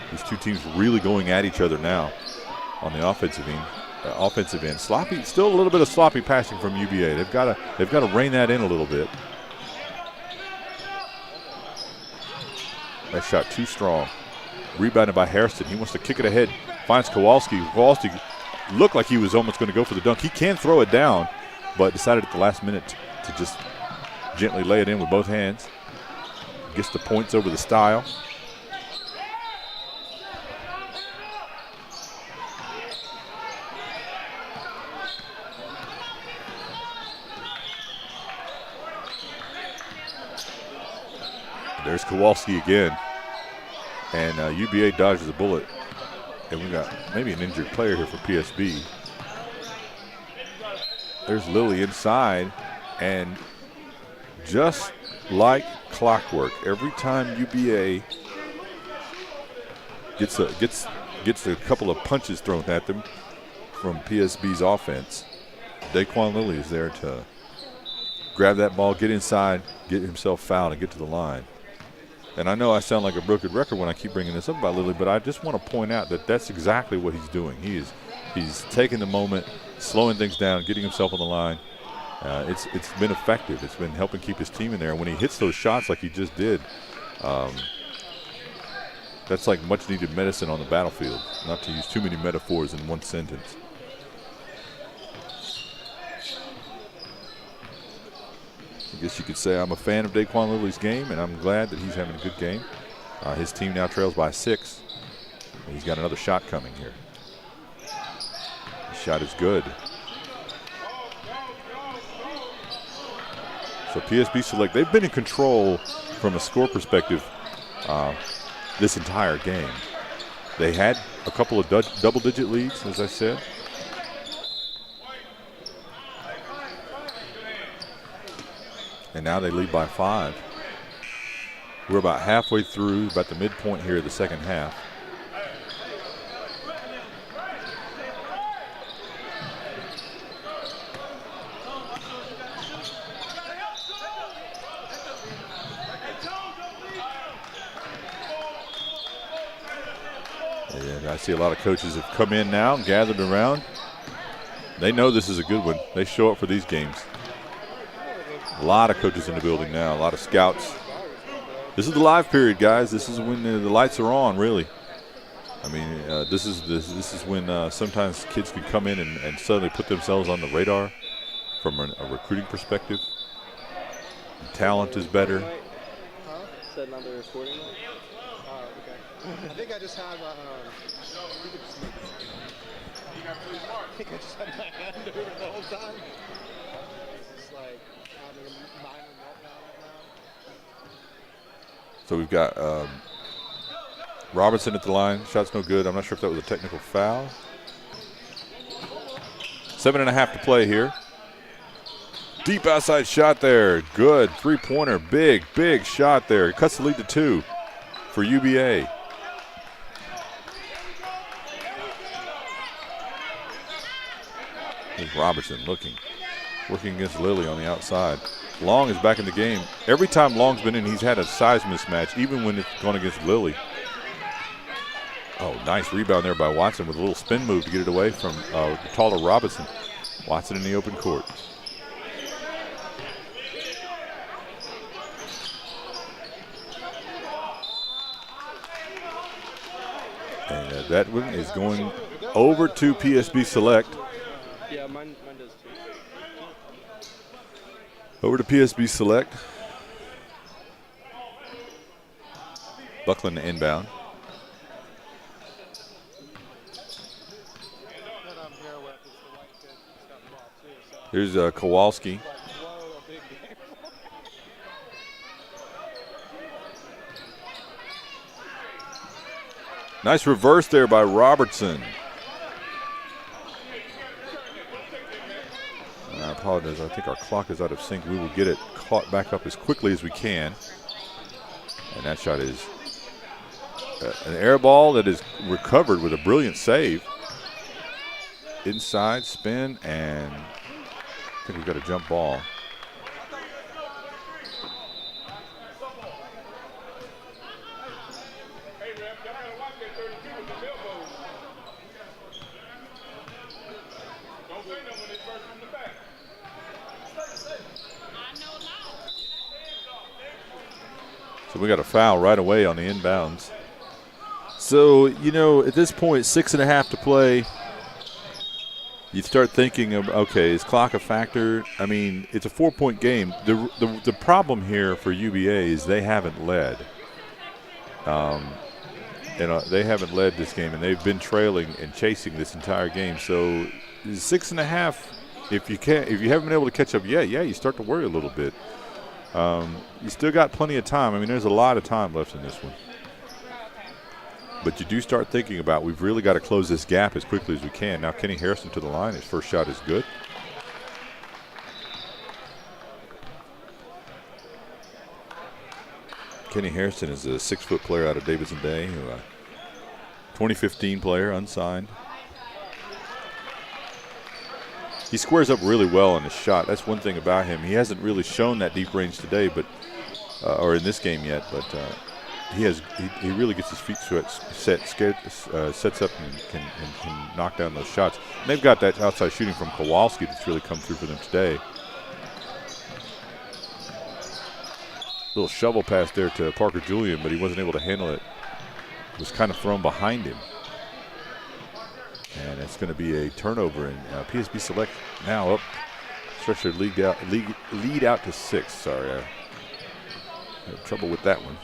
These two teams really going at each other now on the offensive end. Sloppy, still a little bit of sloppy passing from UBA. They've got to rein that in a little bit. That shot too strong. Rebounded by Hairston. He wants to kick it ahead. Finds Kowalski. Kowalski looked like he was almost going to go for the dunk. He can throw it down, but decided at the last minute to just gently lay it in with both hands. Gets the points over the style. There's Kowalski again. And UBA dodges a bullet. And we got maybe an injured player here for PSB. There's Lilly inside. And just like clockwork, every time UBA gets a couple of punches thrown at them from PSB's offense, Daquan Lilly is there to grab that ball, get inside, get himself fouled, and get to the line. And I know I sound like a broken record when I keep bringing this up about Lilly, but I just want to point out that that's exactly what he's doing. He's taking the moment, slowing things down, getting himself on the line. It's been effective. It's been helping keep his team in there. And when he hits those shots like he just did, that's like much needed medicine on the battlefield, not to use too many metaphors in one sentence. I guess you could say I'm a fan of Daquan Lilly's game, and I'm glad that he's having a good game. His team now trails by 6. And he's got another shot coming here. The shot is good. So PSB Select, they've been in control from a score perspective this entire game. They had a couple of double-digit leads, as I said. And now they lead by 5. We're about halfway through, about the midpoint here of the second half. And I see a lot of coaches have come in now, gathered around. They know this is a good one. They show up for these games. A lot of coaches in the building now, a lot of scouts. This is the live period, guys. This is when the lights are on, really. I mean, this is when sometimes kids can come in and suddenly put themselves on the radar from a recruiting perspective. Talent is better. Set another recording. Oh, okay. I think I just have I think I just had my hand over it the whole time. It's like having a minor meltdown right now. So we've got Robinson at the line. Shot's no good. I'm not sure if that was a technical foul. 7.5 to play here. Deep outside shot there. Good. Three-pointer. Big, big shot there. Cuts the lead to 2 for UBA. Here's Robertson working against Lilly on the outside. Long is back in the game. Every time Long's been in, he's had a size mismatch, even when it's gone against Lilly. Oh, nice rebound there by Watson with a little spin move to get it away from the taller Robinson. Watson in the open court. And that one is going over to PSB Select. Yeah, mine does too. Over to PSB Select. Buckland inbound. Here's Kowalski. Nice reverse there by Robertson. I apologize. I think our clock is out of sync. We will get it caught back up as quickly as we can. And that shot is an air ball that is recovered with a brilliant save. Inside spin, and I think we've got a jump ball. So we got a foul right away on the inbounds. So, you know, at this point, 6.5 to play. You start thinking of, okay, is clock a factor? I mean, it's a 4-point game. The problem here for UBA is they haven't led. They haven't led this game, and they've been trailing and chasing this entire game. So 6.5, if you haven't been able to catch up yet, yeah, you start to worry a little bit. You still got plenty of time. I mean, there's a lot of time left in this one. But you do start thinking about, we've really got to close this gap as quickly as we can. Now Kenny Harrison to the line. His first shot is good. Kenny Harrison is a 6-foot player out of Davidson Day, who 2015 player, unsigned. He squares up really well on his shot. That's one thing about him. He hasn't really shown that deep range today, but or in this game yet, but he really gets his feet sets up and can knock down those shots. And they've got that outside shooting from Kowalski that's really come through for them today. Little shovel pass there to Parker Julian, but he wasn't able to handle it. It was kind of thrown behind him. And it's going to be a turnover, and PSB Select now up. Stretch their lead out to 6. Sorry, I had trouble with that one.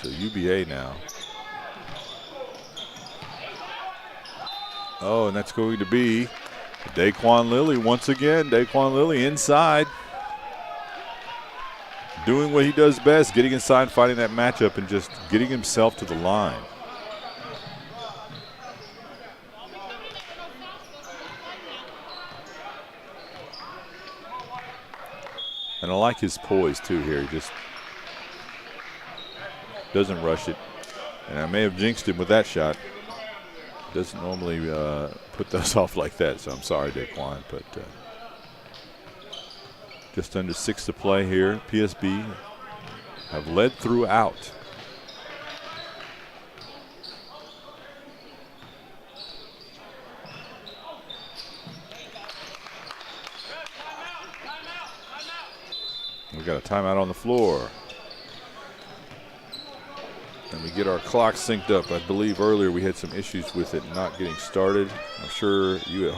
So UBA now. Oh, and that's going to be Daquan Lilly once again. Daquan Lilly inside. Doing what he does best, getting inside, fighting that matchup, and just getting himself to the line. And I like his poise, too, here. He just doesn't rush it. And I may have jinxed him with that shot. Doesn't normally put those off like that, so I'm sorry, Daquan. But Just under 6 to play here. PSB have led throughout. We've got a timeout on the floor. And we get our clock synced up. I believe earlier we had some issues with it not getting started. I'm sure you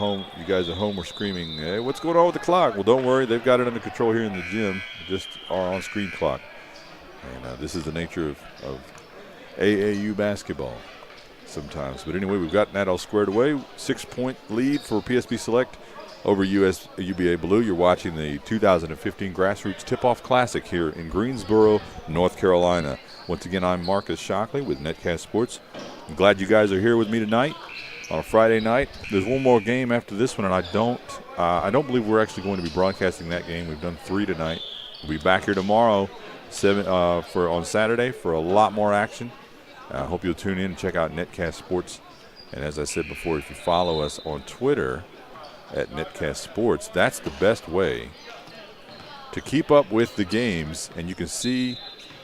guys at home were screaming, hey, what's going on with the clock? Well, don't worry. They've got it under control here in the gym, just our on-screen clock. And this is the nature of AAU basketball sometimes. But anyway, we've gotten that all squared away. 6-point lead for PSB Select over UBA Blue. You're watching the 2015 Grassroots Tip Off Classic here in Greensboro, North Carolina. Once again, I'm Marcus Shockley with Netcast Sports. I'm glad you guys are here with me tonight on a Friday night. There's one more game after this one, and I don't believe we're actually going to be broadcasting that game. We've done 3 tonight. We'll be back here tomorrow on Saturday for a lot more action. I hope you'll tune in and check out Netcast Sports. And as I said before, if you follow us on Twitter at Netcast Sports, that's the best way to keep up with the games. And you can see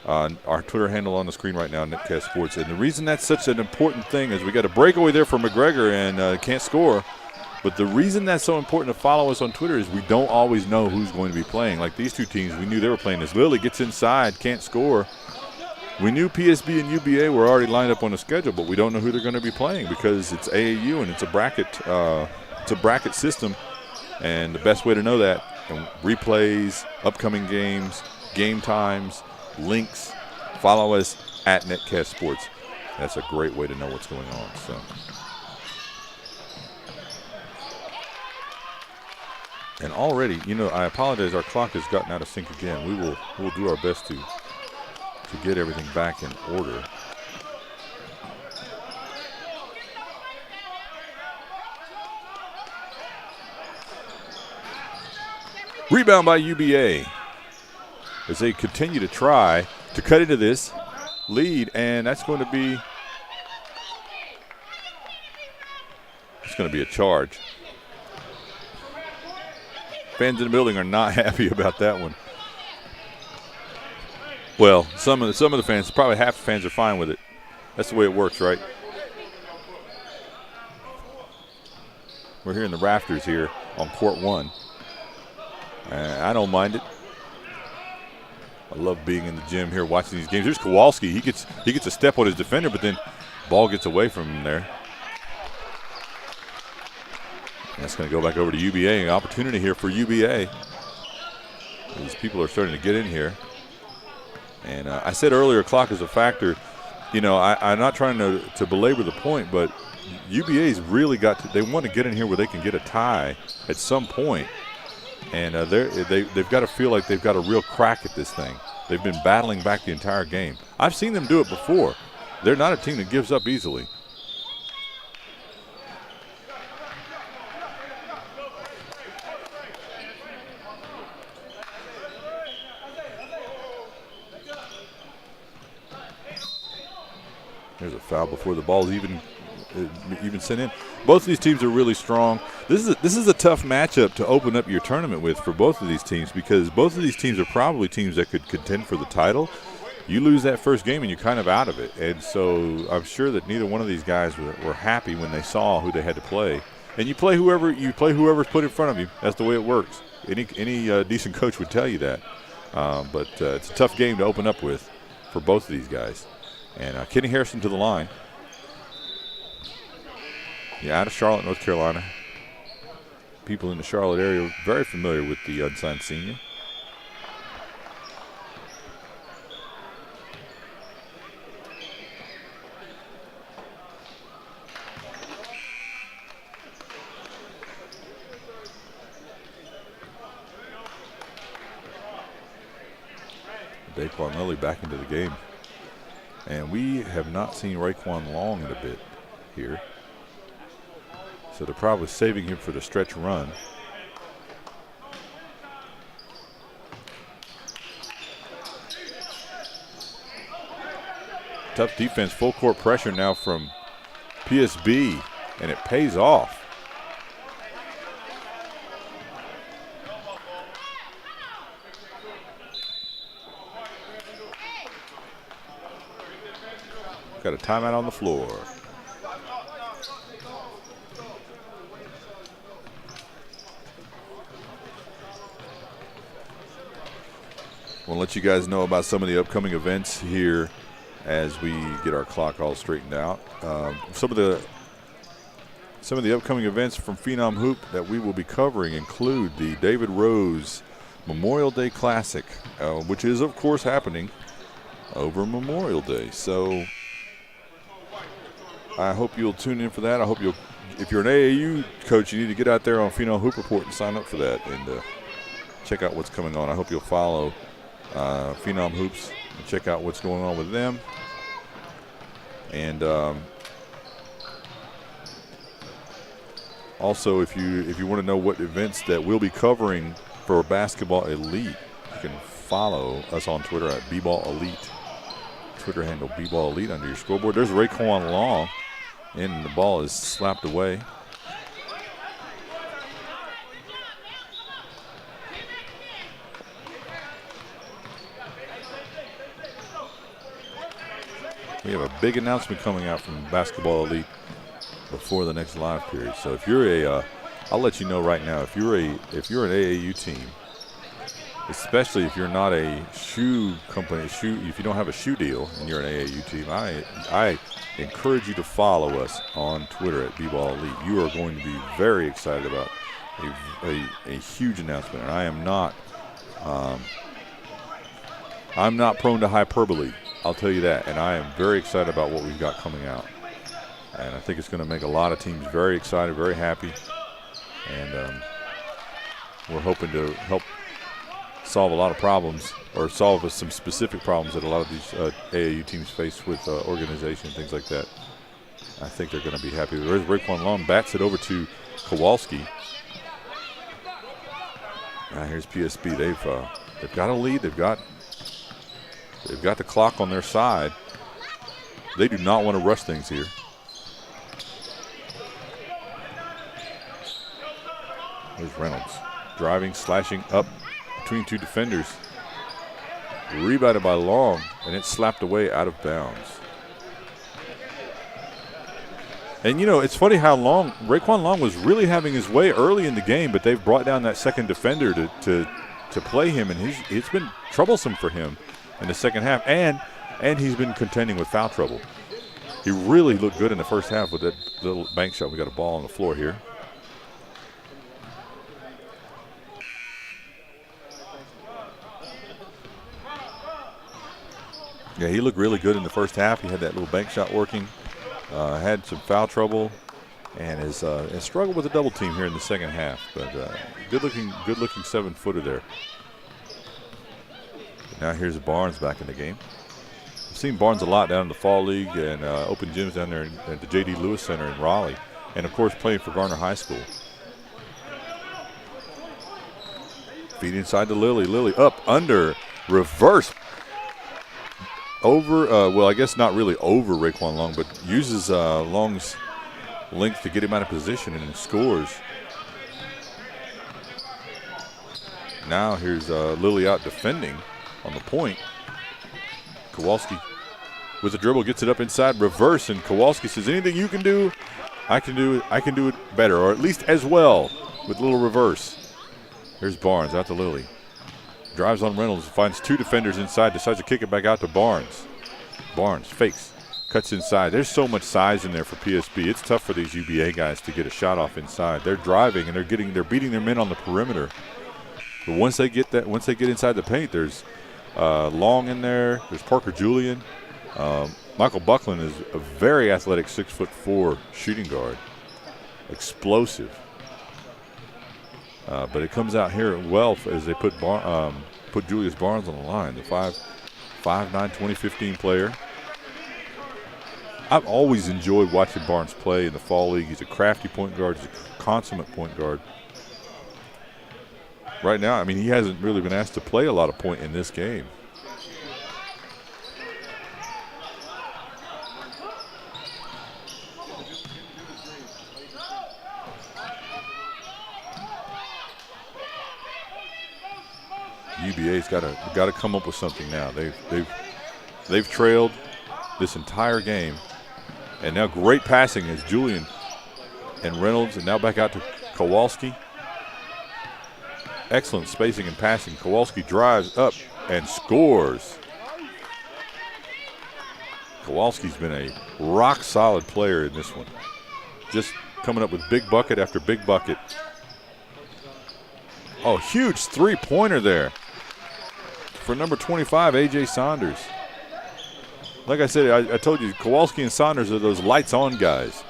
our Twitter handle on the screen right now, Netcast Sports. And the reason that's such an important thing is we got a breakaway there for McGregor and can't score. But the reason that's so important to follow us on Twitter is we don't always know who's going to be playing. Like these two teams, we knew they were playing this. Lilly gets inside, can't score. We knew PSB and UBA were already lined up on the schedule, but we don't know who they're going to be playing because it's AAU and it's a bracket system. And the best way to know that, replays, upcoming games, game times, links, follow us at Netcast Sports. That's a great way to know what's going on. So. And already, I apologize, our clock has gotten out of sync again. We'll do our best to get everything back in order. Rebound by UBA as they continue to try to cut into this lead, and that's going to be a charge. Fans in the building are not happy about that one. Well, some of the fans, probably half the fans are fine with it. That's the way it works, right? We're here in the rafters here on court 1. I don't mind it. I love being in the gym here watching these games. There's Kowalski. He gets a step on his defender, but then ball gets away from him there. That's going to go back over to UBA. An opportunity here for UBA. These people are starting to get in here. And I said earlier, clock is a factor. I'm not trying to belabor the point, but UBA's really they want to get in here where they can get a tie at some point. And they've got to feel like they've got a real crack at this thing. They've been battling back the entire game. I've seen them do it before. They're not a team that gives up easily. There's a foul before the ball's even sent in. Both of these teams are really strong. This is a tough matchup to open up your tournament with for both of these teams because both of these teams are probably teams that could contend for the title. You lose that first game and you're kind of out of it. And so I'm sure that neither one of these guys were happy when they saw who they had to play. And you play whoever's put in front of you. That's the way it works. Any decent coach would tell you that. But it's a tough game to open up with for both of these guys. And Kenny Harrison to the line. Yeah, out of Charlotte, North Carolina. People in the Charlotte area are very familiar with the unsigned senior. Daquan Lilly back into the game. And we have not seen Raekwon Long in a bit here. So they're probably saving him for the stretch run. Tough defense, full court pressure now from PSB, and it pays off. got a timeout on the floor. We'll let you guys know about some of the upcoming events here as we get our clock all straightened out. Some of the upcoming events from Phenom Hoop that we will be covering include the David Rose Memorial Day Classic, which is, of course, happening over Memorial Day. So I hope you'll tune in for that. I hope you'll, if you're an AAU coach, you need to get out there on Phenom Hoop Report and sign up for that and check out what's coming on. I hope you'll follow Phenom Hoops and check out what's going on with them. And also, if you want to know what events that we'll be covering for Basketball Elite, you can follow us on Twitter at bball elite. Twitter handle bball elite under your scoreboard. There's Raekwon Long, and the ball is slapped away. We have a big announcement coming out from Basketball Elite before the next live period. So if you're I'll let you know right now, if you're an AAU team, especially if you're not a shoe company, if you don't have a shoe deal and you're an AAU team, I encourage you to follow us on Twitter at bball elite. You are going to be very excited about a huge announcement, and I'm not prone to hyperbole, I'll tell you that, and I am very excited about what we've got coming out. And I think it's going to make a lot of teams very excited, very happy. And we're hoping to help solve a lot of problems, or solve some specific problems that a lot of these AAU teams face with organization and things like that. I think they're going to be happy. There's Raekwon Long, bats it over to Kowalski. Here's PSB. They've got a lead. They've got the clock on their side. They do not want to rush things here. There's Reynolds driving, slashing up between two defenders. Rebounded by Long, and it's slapped away out of bounds. And, you know, it's funny how Raekwon Long was really having his way early in the game, but they've brought down that second defender to play him, and it's been troublesome for him in the second half, and he's been contending with foul trouble. He really looked good in the first half with that little bank shot. We got a ball on the floor here. Yeah, he looked really good in the first half. He had that little bank shot working, had some foul trouble, and has struggled with a double team here in the second half. But good-looking 7-footer there. Now here's Barnes back in the game. I've seen Barnes a lot down in the Fall League and open gyms down there at the J.D. Lewis Center in Raleigh, and of course playing for Garner High School. Feed inside to Lilly. Lilly up, under, reverse. Over, well, I guess not really over Raekwon Long, but uses Long's length to get him out of position and scores. Now here's Lilly out defending on the point. Kowalski with the dribble gets it up inside, reverse, and Kowalski says, anything you can do, I can do it better, or at least as well, with a little reverse. Here's Barnes out to Lilly. Drives on Reynolds, finds two defenders inside, decides to kick it back out to Barnes. Barnes fakes, cuts inside. There's so much size in there for PSB. It's tough for these UBA guys to get a shot off inside. They're driving and they're beating their men on the perimeter. But once they get inside the paint, there's Long in there. There's Parker Julian. Michael Buckland is a very athletic 6'4" shooting guard, explosive. But it comes out here well as they put Julius Barnes on the line, the 5'9", 2015 player. I've always enjoyed watching Barnes play in the Fall League. He's a crafty point guard. He's a consummate point guard. Right now, I mean, he hasn't really been asked to play a lot of point in this game. UBA's got to come up with something now. They've trailed this entire game. And now great passing is Julian and Reynolds, and now back out to Kowalski. Excellent spacing and passing. Kowalski drives up and scores. Kowalski's been a rock-solid player in this one. Just coming up with big bucket after big bucket. Oh, huge three-pointer there for number 25, A.J. Saunders. Like I said, I told you, Kowalski and Saunders are those lights-on guys.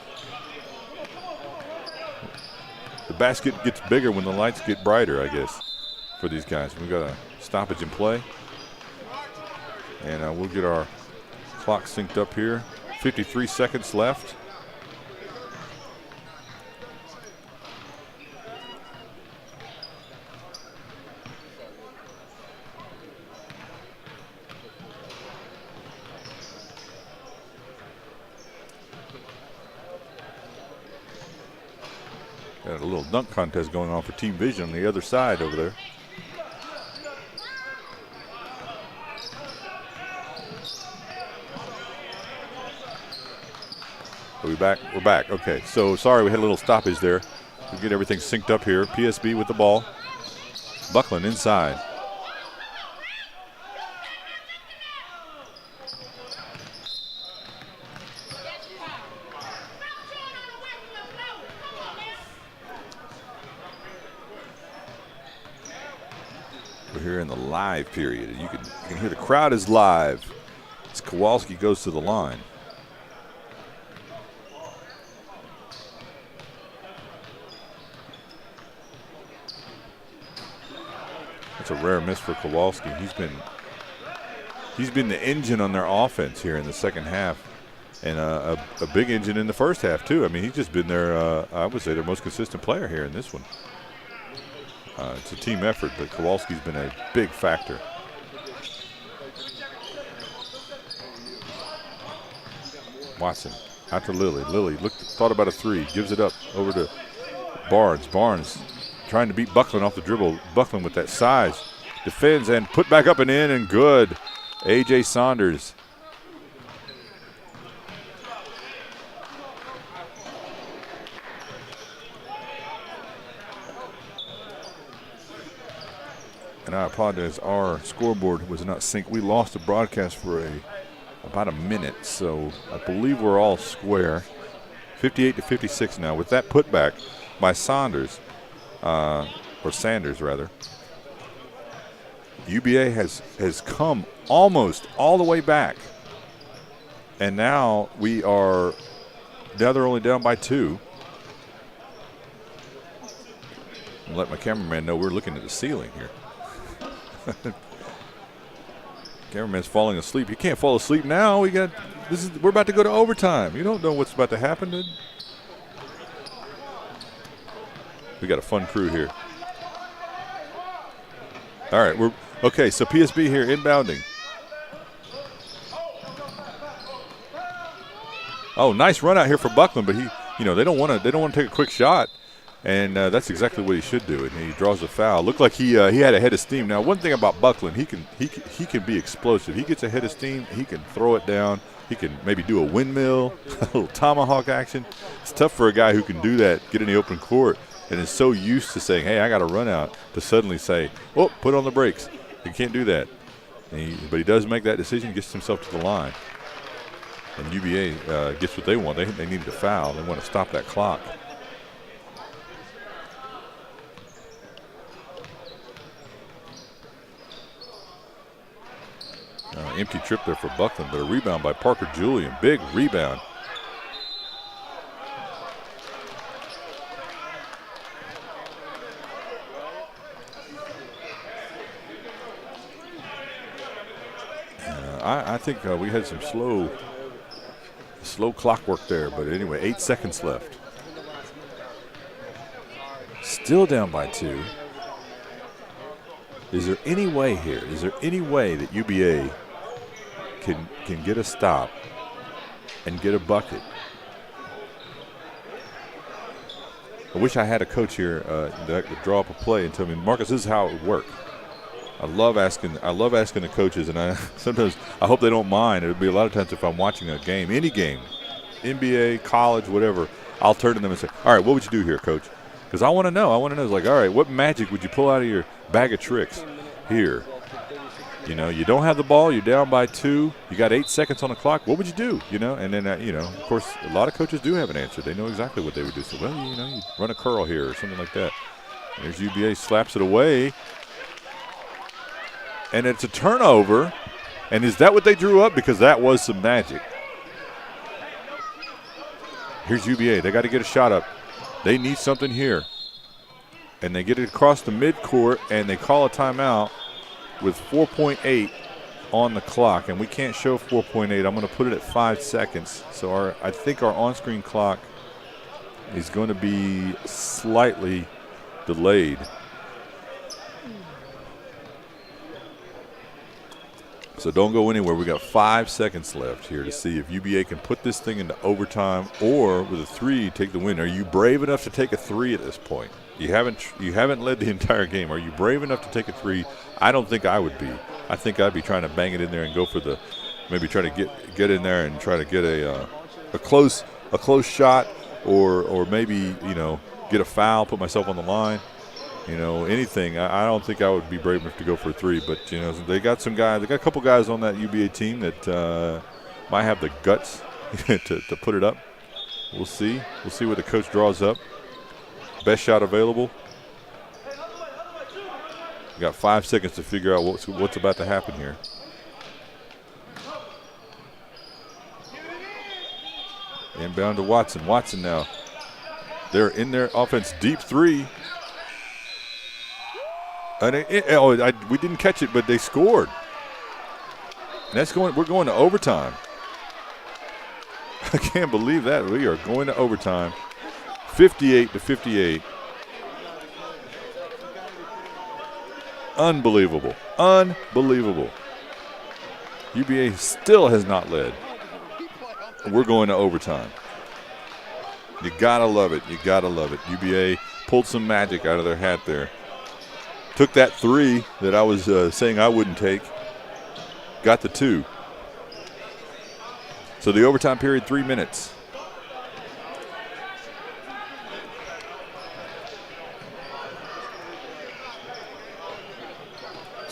The basket gets bigger when the lights get brighter, I guess, for these guys. We've got a stoppage in play. And we'll get our clock synced up here. 53 seconds left. Got a little dunk contest going on for Team Vision on the other side over there. Are we back? We're back. Okay, so sorry we had a little stoppage there. We'll get everything synced up here. PSB with the ball. Buckland inside. We're here in the live period, and you can hear the crowd is live as Kowalski goes to the line. That's a rare miss for Kowalski. He's been the engine on their offense here in the second half, and a big engine in the first half too. I mean, he's just been their I would say their most consistent player here in this one. It's a team effort, but Kowalski's been a big factor. Watson out to Lilly. Lilly thought about a three, gives it up over to Barnes. Barnes trying to beat Buckland off the dribble. Buckland with that size, defends and put back up and in, and good. A.J. Saunders. And I apologize, our scoreboard was not synced. We lost the broadcast for about a minute, so I believe we're all square. 58-56 now. With that putback by Saunders, or Sanders rather, UBA has come almost all the way back. And now they're only down by 2. I'll let my cameraman know we're looking at the ceiling here. Cameraman's falling asleep. He can't fall asleep now. We're about to go to overtime. You don't know what's about to happen, dude. We got a fun crew here. All right, okay. So PSB here inbounding. Oh, nice run out here for Buckland, but they don't want to take a quick shot. And that's exactly what he should do, and he draws a foul. Looked like he had a head of steam. Now, one thing about Buckland, he can be explosive. He gets a head of steam, he can throw it down. He can maybe do a windmill, a little tomahawk action. It's tough for a guy who can do that, get in the open court, and is so used to saying, "Hey, I got to run out," to suddenly say, "Oh, put on the brakes." He can't do that. But he does make that decision, gets himself to the line, and UBA gets what they want. They needed a foul. They want to stop that clock. Empty trip there for Buckland, but a rebound by Parker Julian. Big rebound. I think we had some slow clockwork there, but anyway, 8 seconds left. Still down by 2. Is there any way here? Is there any way that UBA can get a stop and get a bucket? I wish I had a coach here that could draw up a play and tell me, Marcus, this is how it would work. I love asking the coaches, and I hope they don't mind. It'll be a lot of times if I'm watching a game, any game, NBA, college, whatever, I'll turn to them and say, all right, what would you do here, coach? Because I want to know. It's like, all right, what magic would you pull out of your bag of tricks here? You know, you don't have the ball, you're down by 2, you got 8 seconds on the clock. What would you do? You know, and then, of course, a lot of coaches do have an answer. They know exactly what they would do. So, well, you run a curl here or something like that. And there's UBA, slaps it away. And it's a turnover. And is that what they drew up? Because that was some magic. Here's UBA. They got to get a shot up. They need something here. And they get it across the midcourt, and they call a timeout with 4.8 on the clock. And we can't show 4.8. I'm going to put it at 5 seconds. So I think our on-screen clock is going to be slightly delayed. So don't go anywhere. We got 5 seconds left here to see if UBA can put this thing into overtime or with a 3 take the win. Are you brave enough to take a 3 at this point? You haven't led the entire game. Are you brave enough to take a 3? I don't think I would be. I think I'd be trying to bang it in there and go for maybe try to get in there and try to get a close shot or maybe get a foul, put myself on the line. Anything. I don't think I would be brave enough to go for a 3, but they got some guys. They got a couple guys on that UBA team that might have the guts to put it up. We'll see. We'll see what the coach draws up. Best shot available. We got 5 seconds to figure out what's about to happen here. Inbound to Watson. Watson now. They're in their offense. Deep 3. And we didn't catch it, but they scored. And we're going to overtime. I can't believe that. We are going to overtime. 58-58. Unbelievable. Unbelievable. UBA still has not led. We're going to overtime. You got to love it. You got to love it. UBA pulled some magic out of their hat there. Took that 3 that I was saying I wouldn't take. Got the 2. So the overtime period, 3 minutes.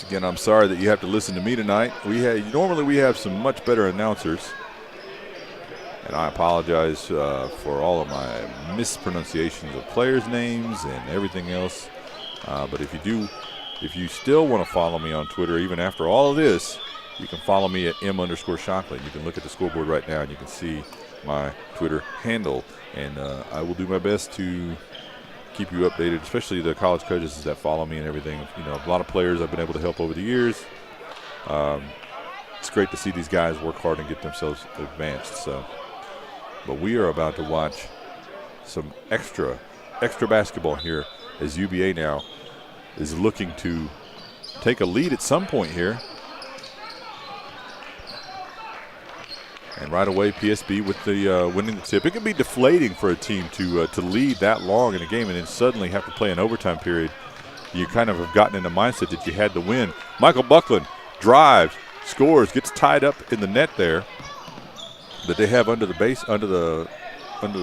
Again, I'm sorry that you have to listen to me tonight. Normally we have some much better announcers. And I apologize for all of my mispronunciations of players' names and everything else. But if you still want to follow me on Twitter, even after all of this, you can follow me at M_Shockley. You can look at the scoreboard right now and you can see my Twitter handle. And I will do my best to keep you updated, especially the college coaches that follow me and everything. A lot of players I've been able to help over the years. It's great to see these guys work hard and get themselves advanced. So, but we are about to watch some extra basketball here as UBA now is looking to take a lead at some point here. And right away, PSB with the winning the tip. It can be deflating for a team to lead that long in a game and then suddenly have to play an overtime period. You kind of have gotten in the mindset that you had to win. Michael Buckland drives, scores, gets tied up in the net there that they have under the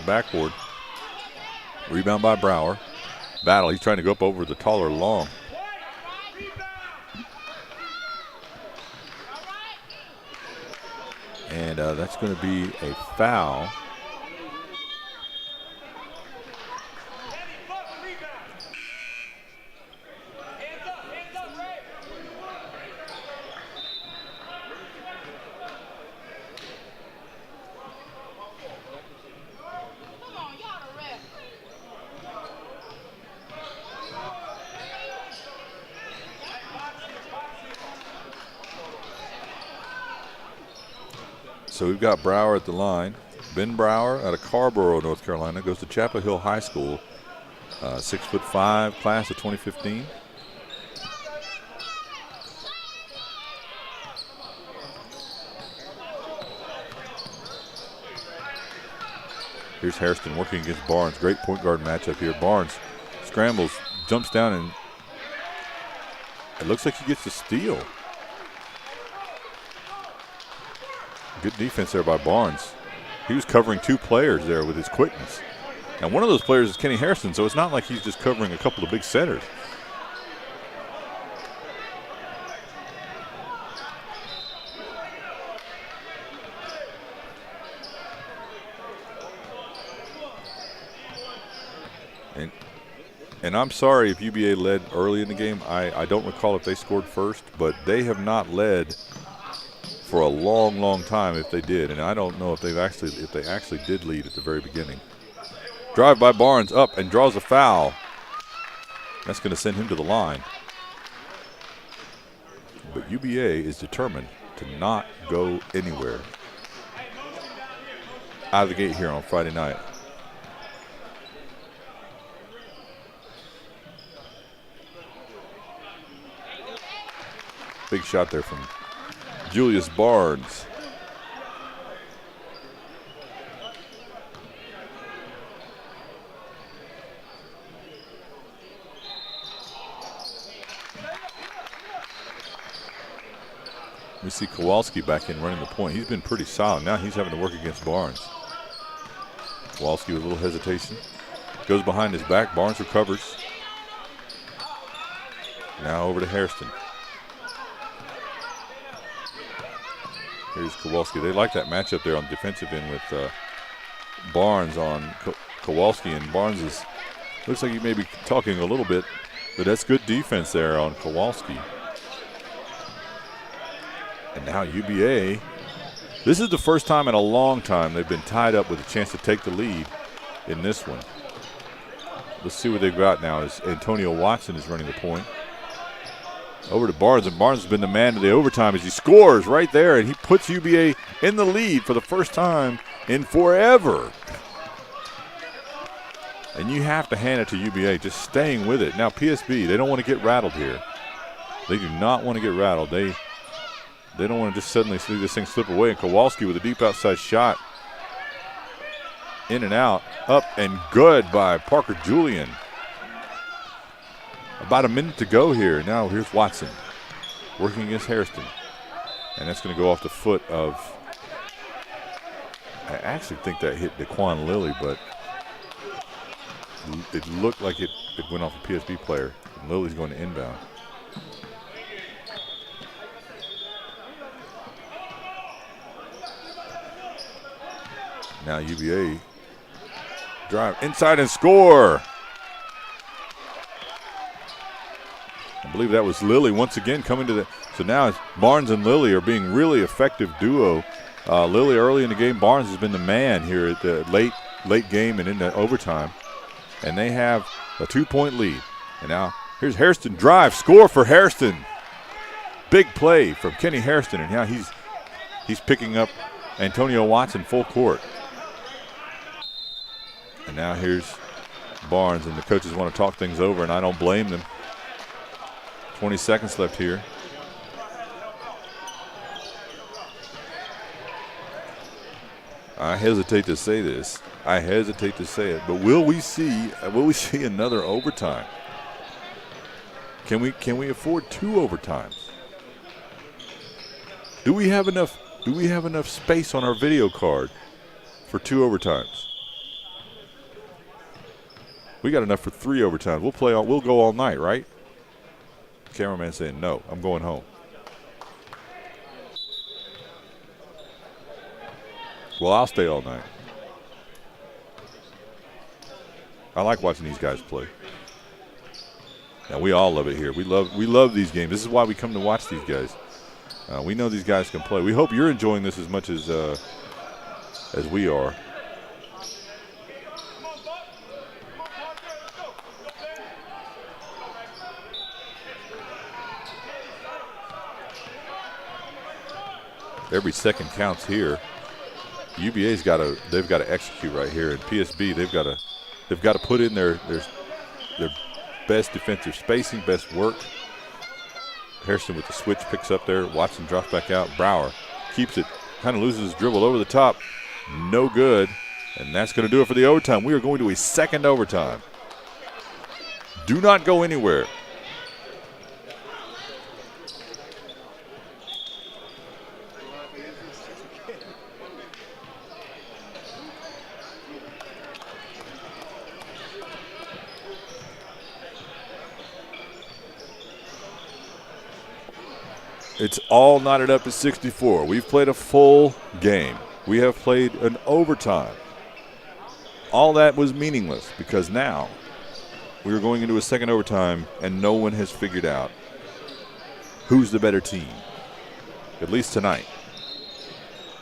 backboard. Rebound by Brower. Battle. He's trying to go up over the taller Long. And that's going to be a foul. So we've got Brower at the line. Ben Brower out of Carborough, North Carolina, goes to Chapel Hill High School. 6'5", class of 2015. Here's Hairston working against Barnes. Great point guard matchup here. Barnes scrambles, jumps down, and It looks like he gets the steal. Good defense there by Barnes. He was covering 2 players there with his quickness. And one of those players is Kenny Hairston, so it's not like he's just covering a couple of big centers. And I'm sorry if UBA led early in the game. I don't recall if they scored first, but they have not led for a long, long time if they did. And I don't know if they actually did lead at the very beginning. Drive by Barnes up and draws a foul. That's going to send him to the line. But UBA is determined to not go anywhere out of the gate here on Friday night. Big shot there from Julius Barnes. We see Kowalski back in running the point. He's been pretty solid. Now he's having to work against Barnes. Kowalski with a little hesitation. Goes behind his back. Barnes recovers. Now over to Hairston. Here's Kowalski. They like that matchup there on the defensive end with Barnes on Kowalski. And Barnes is, looks like he may be talking a little bit, but that's good defense there on Kowalski. And now UBA, this is the first time in a long time they've been tied up with a chance to take the lead in this one. Let's see what they've got now as Antonio Watson is running the point. Over to Barnes, and Barnes has been the man of the overtime as he scores right there, and he puts UBA in the lead for the first time in forever. And you have to hand it to UBA, just staying with it. Now PSB, they don't want to get rattled here. They do not want to get rattled. They don't want to just suddenly see this thing slip away. And Kowalski with a deep outside shot. In and out, up and good by Parker Julian. About a minute to go here. Now here's Watson working against Hairston. And that's going to go off the foot of, I actually think that hit Daquan Lilly, but it looked like it went off a PSB player. And Lilly's going to inbound. Now UBA drive inside and score. I believe that was Lilly once again coming to the. So now it's Barnes and Lilly are being really effective duo. Lilly early in the game. Barnes has been the man here at the late game and into overtime. And they have a 2-point lead. And now here's Hairston drive, score for Hairston. Big play from Kenny Hairston, and now he's picking up Antonio Watson full court. And now here's Barnes, and the coaches want to talk things over, and I don't blame them. 20 seconds left here. I hesitate to say this. I hesitate to say it, but will we see another overtime? Can we afford 2 overtimes? Do we have enough space on our video card for 2 overtimes? We got enough for 3 overtimes. We'll go all night, right? Cameraman saying no, I'm going home. Well, I'll stay all night. I like watching these guys play. Now we all love it here. We love these games. This is why we come to watch these guys. We know these guys can play. We hope you're enjoying this as much as we are. Every second counts here. UBA's they've got to execute right here, and PSB they've got to put in their best defensive spacing, best work. Hairston with the switch picks up there. Watson drops back out. Brower keeps it, kind of loses his dribble over the top. No good, and that's going to do it for the overtime. We are going to a second overtime. Do not go anywhere. It's all knotted up at 64. We've played a full game. We have played an overtime. All that was meaningless because now we are going into a second overtime and no one has figured out who's the better team, at least tonight.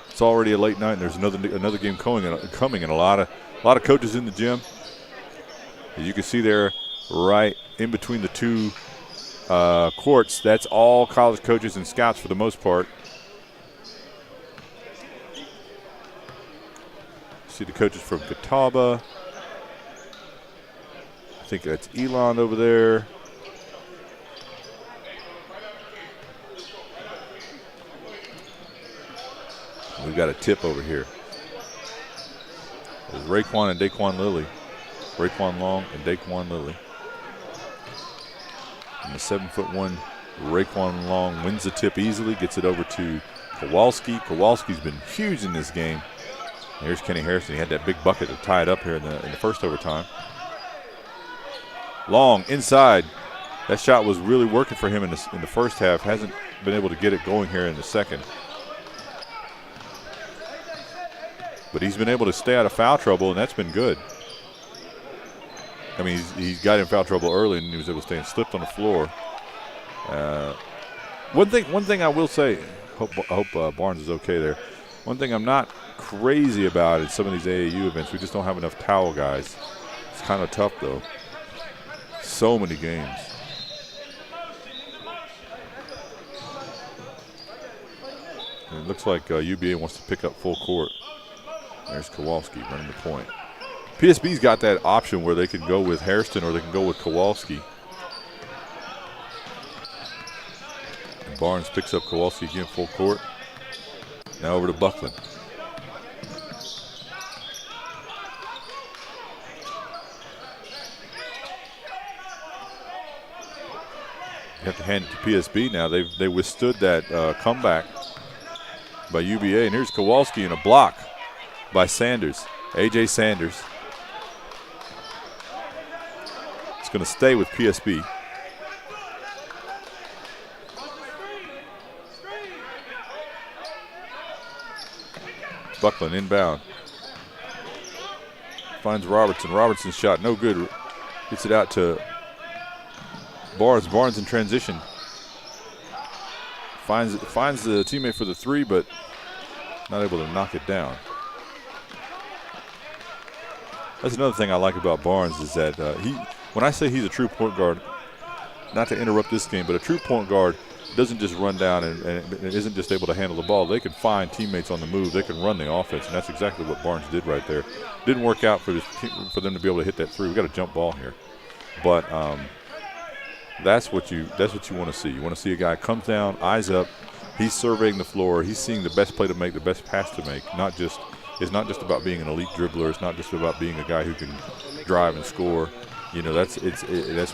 It's already a late night and there's another game coming and a lot of coaches in the gym. As you can see there right in between the two courts, that's all college coaches and scouts for the most part. See the coaches from Catawba. I think that's Elon over there. We've got a tip over here. There's Raekwon and Daquan Lilly. Raekwon Long and Daquan Lilly. And the 7'1" Raekwon Long wins the tip easily, gets it over to Kowalski. Kowalski's been huge in this game. Here's Kenny Harrison. He had that big bucket to tie it up here in the first overtime. Long inside. That shot was really working for him in the first half. Hasn't been able to get it going here in the second. But he's been able to stay out of foul trouble, and that's been good. I mean, he got in foul trouble early, and he was able to stay and slipped on the floor. One thing I will say, I hope Barnes is okay there. One thing I'm not crazy about in some of these AAU events, we just don't have enough towel guys. It's kind of tough, though. So many games. And it looks like UBA wants to pick up full court. There's Kowalski running the point. PSB's got that option where they can go with Hairston or they can go with Kowalski. And Barnes picks up Kowalski again full court. Now over to Buckland. You have to hand it to PSB now. They withstood that comeback by UBA. And here's Kowalski in a block by Sanders, A.J. Sanders. It's going to stay with PSB. Buckland inbound. Finds Robertson. Robertson's shot no good. Gets it out to Barnes. Barnes in transition. Finds the teammate for the three, but not able to knock it down. That's another thing I like about Barnes is that when I say he's a true point guard, not to interrupt this game, but a true point guard doesn't just run down and isn't just able to handle the ball. They can find teammates on the move. They can run the offense, and that's exactly what Barnes did right there. Didn't work out for them to be able to hit that three. We got a jump ball here, but that's what you want to see. You want to see a guy comes down, eyes up. He's surveying the floor. He's seeing the best play to make, the best pass to make. It's not just about being an elite dribbler. It's not just about being a guy who can drive and score. You know, that's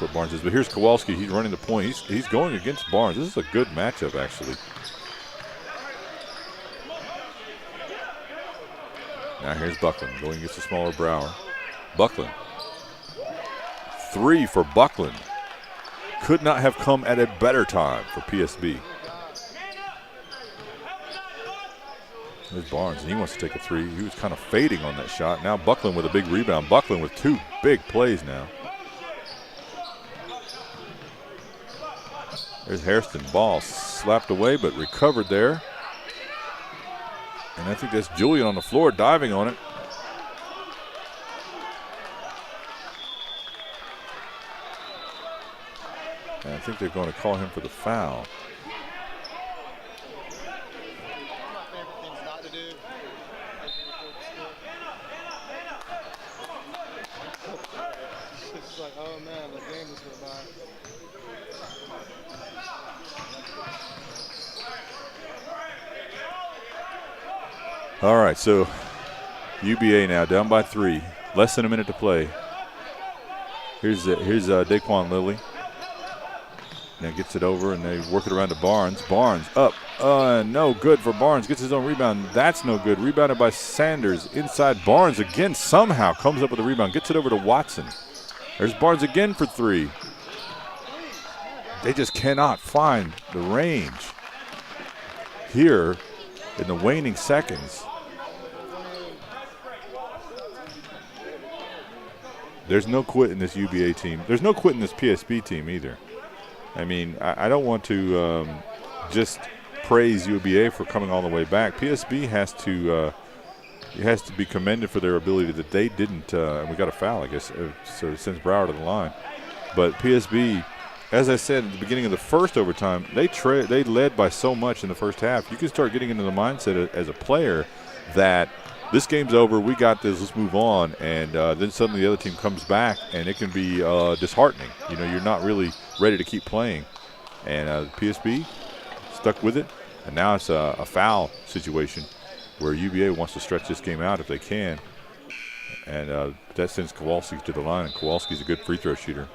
what Barnes is. But here's Kowalski. He's running the point. He's going against Barnes. This is a good matchup, actually. Now here's Buckland going against the smaller Brower. Buckland. Three for Buckland. Could not have come at a better time for PSB. There's Barnes, and he wants to take a three. He was kind of fading on that shot. Now Buckland with a big rebound. Buckland with two big plays now. There's Hairston. Ball slapped away, but recovered there. And I think that's Julian on the floor diving on it. And I think they're going to call him for the foul. All right, so UBA now down by 3. Less than a minute to play. Here's Daquan Lilly. Now gets it over, and they work it around to Barnes. Barnes up. No good for Barnes. Gets his own rebound. That's no good. Rebounded by Sanders. Inside Barnes again somehow comes up with a rebound. Gets it over to Watson. There's Barnes again for 3. They just cannot find the range. here in the waning seconds. There's no quit in this UBA team. There's no quit in this PSB team either. I mean, I don't want to just praise UBA for coming all the way back. PSB has to be commended for their ability that they didn't. And we got a foul, I guess, so it sends Broward to the line. But PSB, as I said at the beginning of the first overtime, they led by so much in the first half. You can start getting into the mindset as a player that this game's over, we got this, let's move on. And then suddenly the other team comes back, and it can be disheartening. You know, you're not really ready to keep playing. And PSB stuck with it, and now it's a foul situation where UBA wants to stretch this game out if they can. And that sends Kowalski to the line, and Kowalski's a good free throw shooter.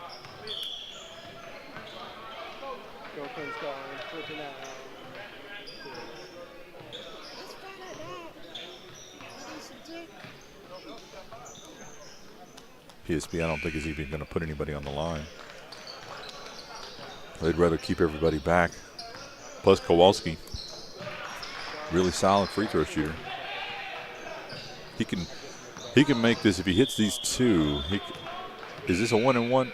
PSB, I don't think, is even going to put anybody on the line. They'd rather keep everybody back. Plus Kowalski, really solid free throw shooter. He can make this if he hits these two. Is this a 1-and-1?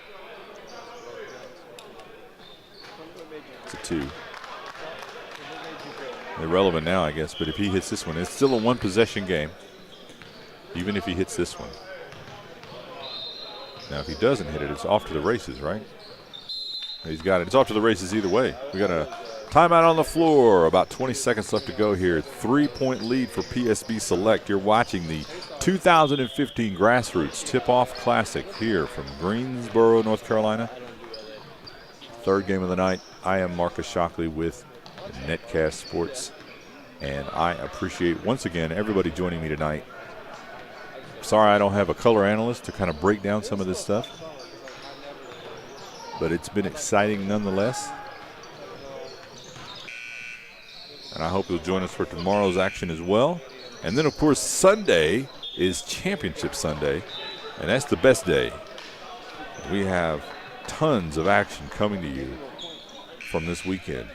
It's a 2. Irrelevant now, I guess, but if he hits this one, it's still a one-possession game, even if he hits this one. Now, if he doesn't hit it, it's off to the races, right? He's got it. It's off to the races either way. We got a timeout on the floor. About 20 seconds left to go here. 3-point lead for PSB Select. You're watching the 2015 Grassroots Tip Off Classic here from Greensboro, North Carolina. Third game of the night. I am Marcus Shockley with Netcast Sports, and I appreciate, once again, everybody joining me tonight. Sorry I don't have a color analyst to kind of break down some of this stuff, but it's been exciting nonetheless. And I hope you'll join us for tomorrow's action as well. And then, of course, Sunday is Championship Sunday, and that's the best day. We have tons of action coming to you from this weekend.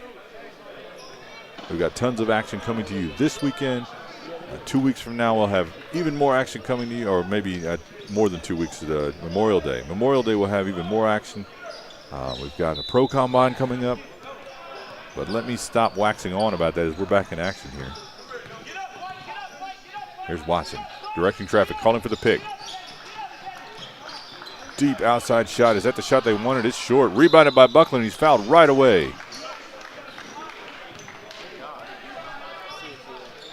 We've got tons of action coming to you this weekend. 2 weeks from now, we'll have even more action coming to you, or maybe more than 2 weeks, Memorial Day. Memorial Day will have even more action. We've got a pro combine coming up. But let me stop waxing on about that as we're back in action here. Here's Watson, directing traffic, calling for the pick. Deep outside shot. Is that the shot they wanted? It's short. Rebounded by Buckland. He's fouled right away.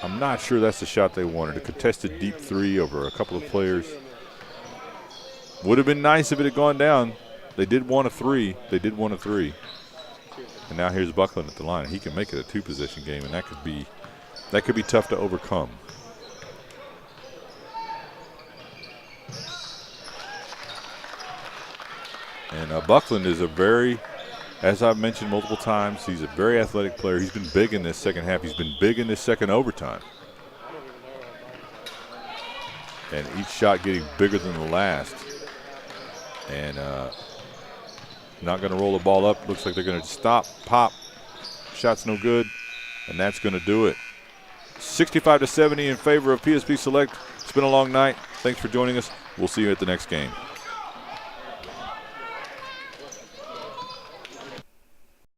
I'm not sure that's the shot they wanted. A contested deep three over a couple of players. Would have been nice if it had gone down. They did want a three. And now here's Buckland at the line. He can make it a two-possession game, and that could be tough to overcome. And Buckland is as I've mentioned multiple times, he's a very athletic player. He's been big in this second half. He's been big in this second overtime. And each shot getting bigger than the last. And not going to roll the ball up. Looks like they're going to stop, pop. Shot's no good, and that's going to do it. 65-70 in favor of PSB Select. It's been a long night. Thanks for joining us. We'll see you at the next game.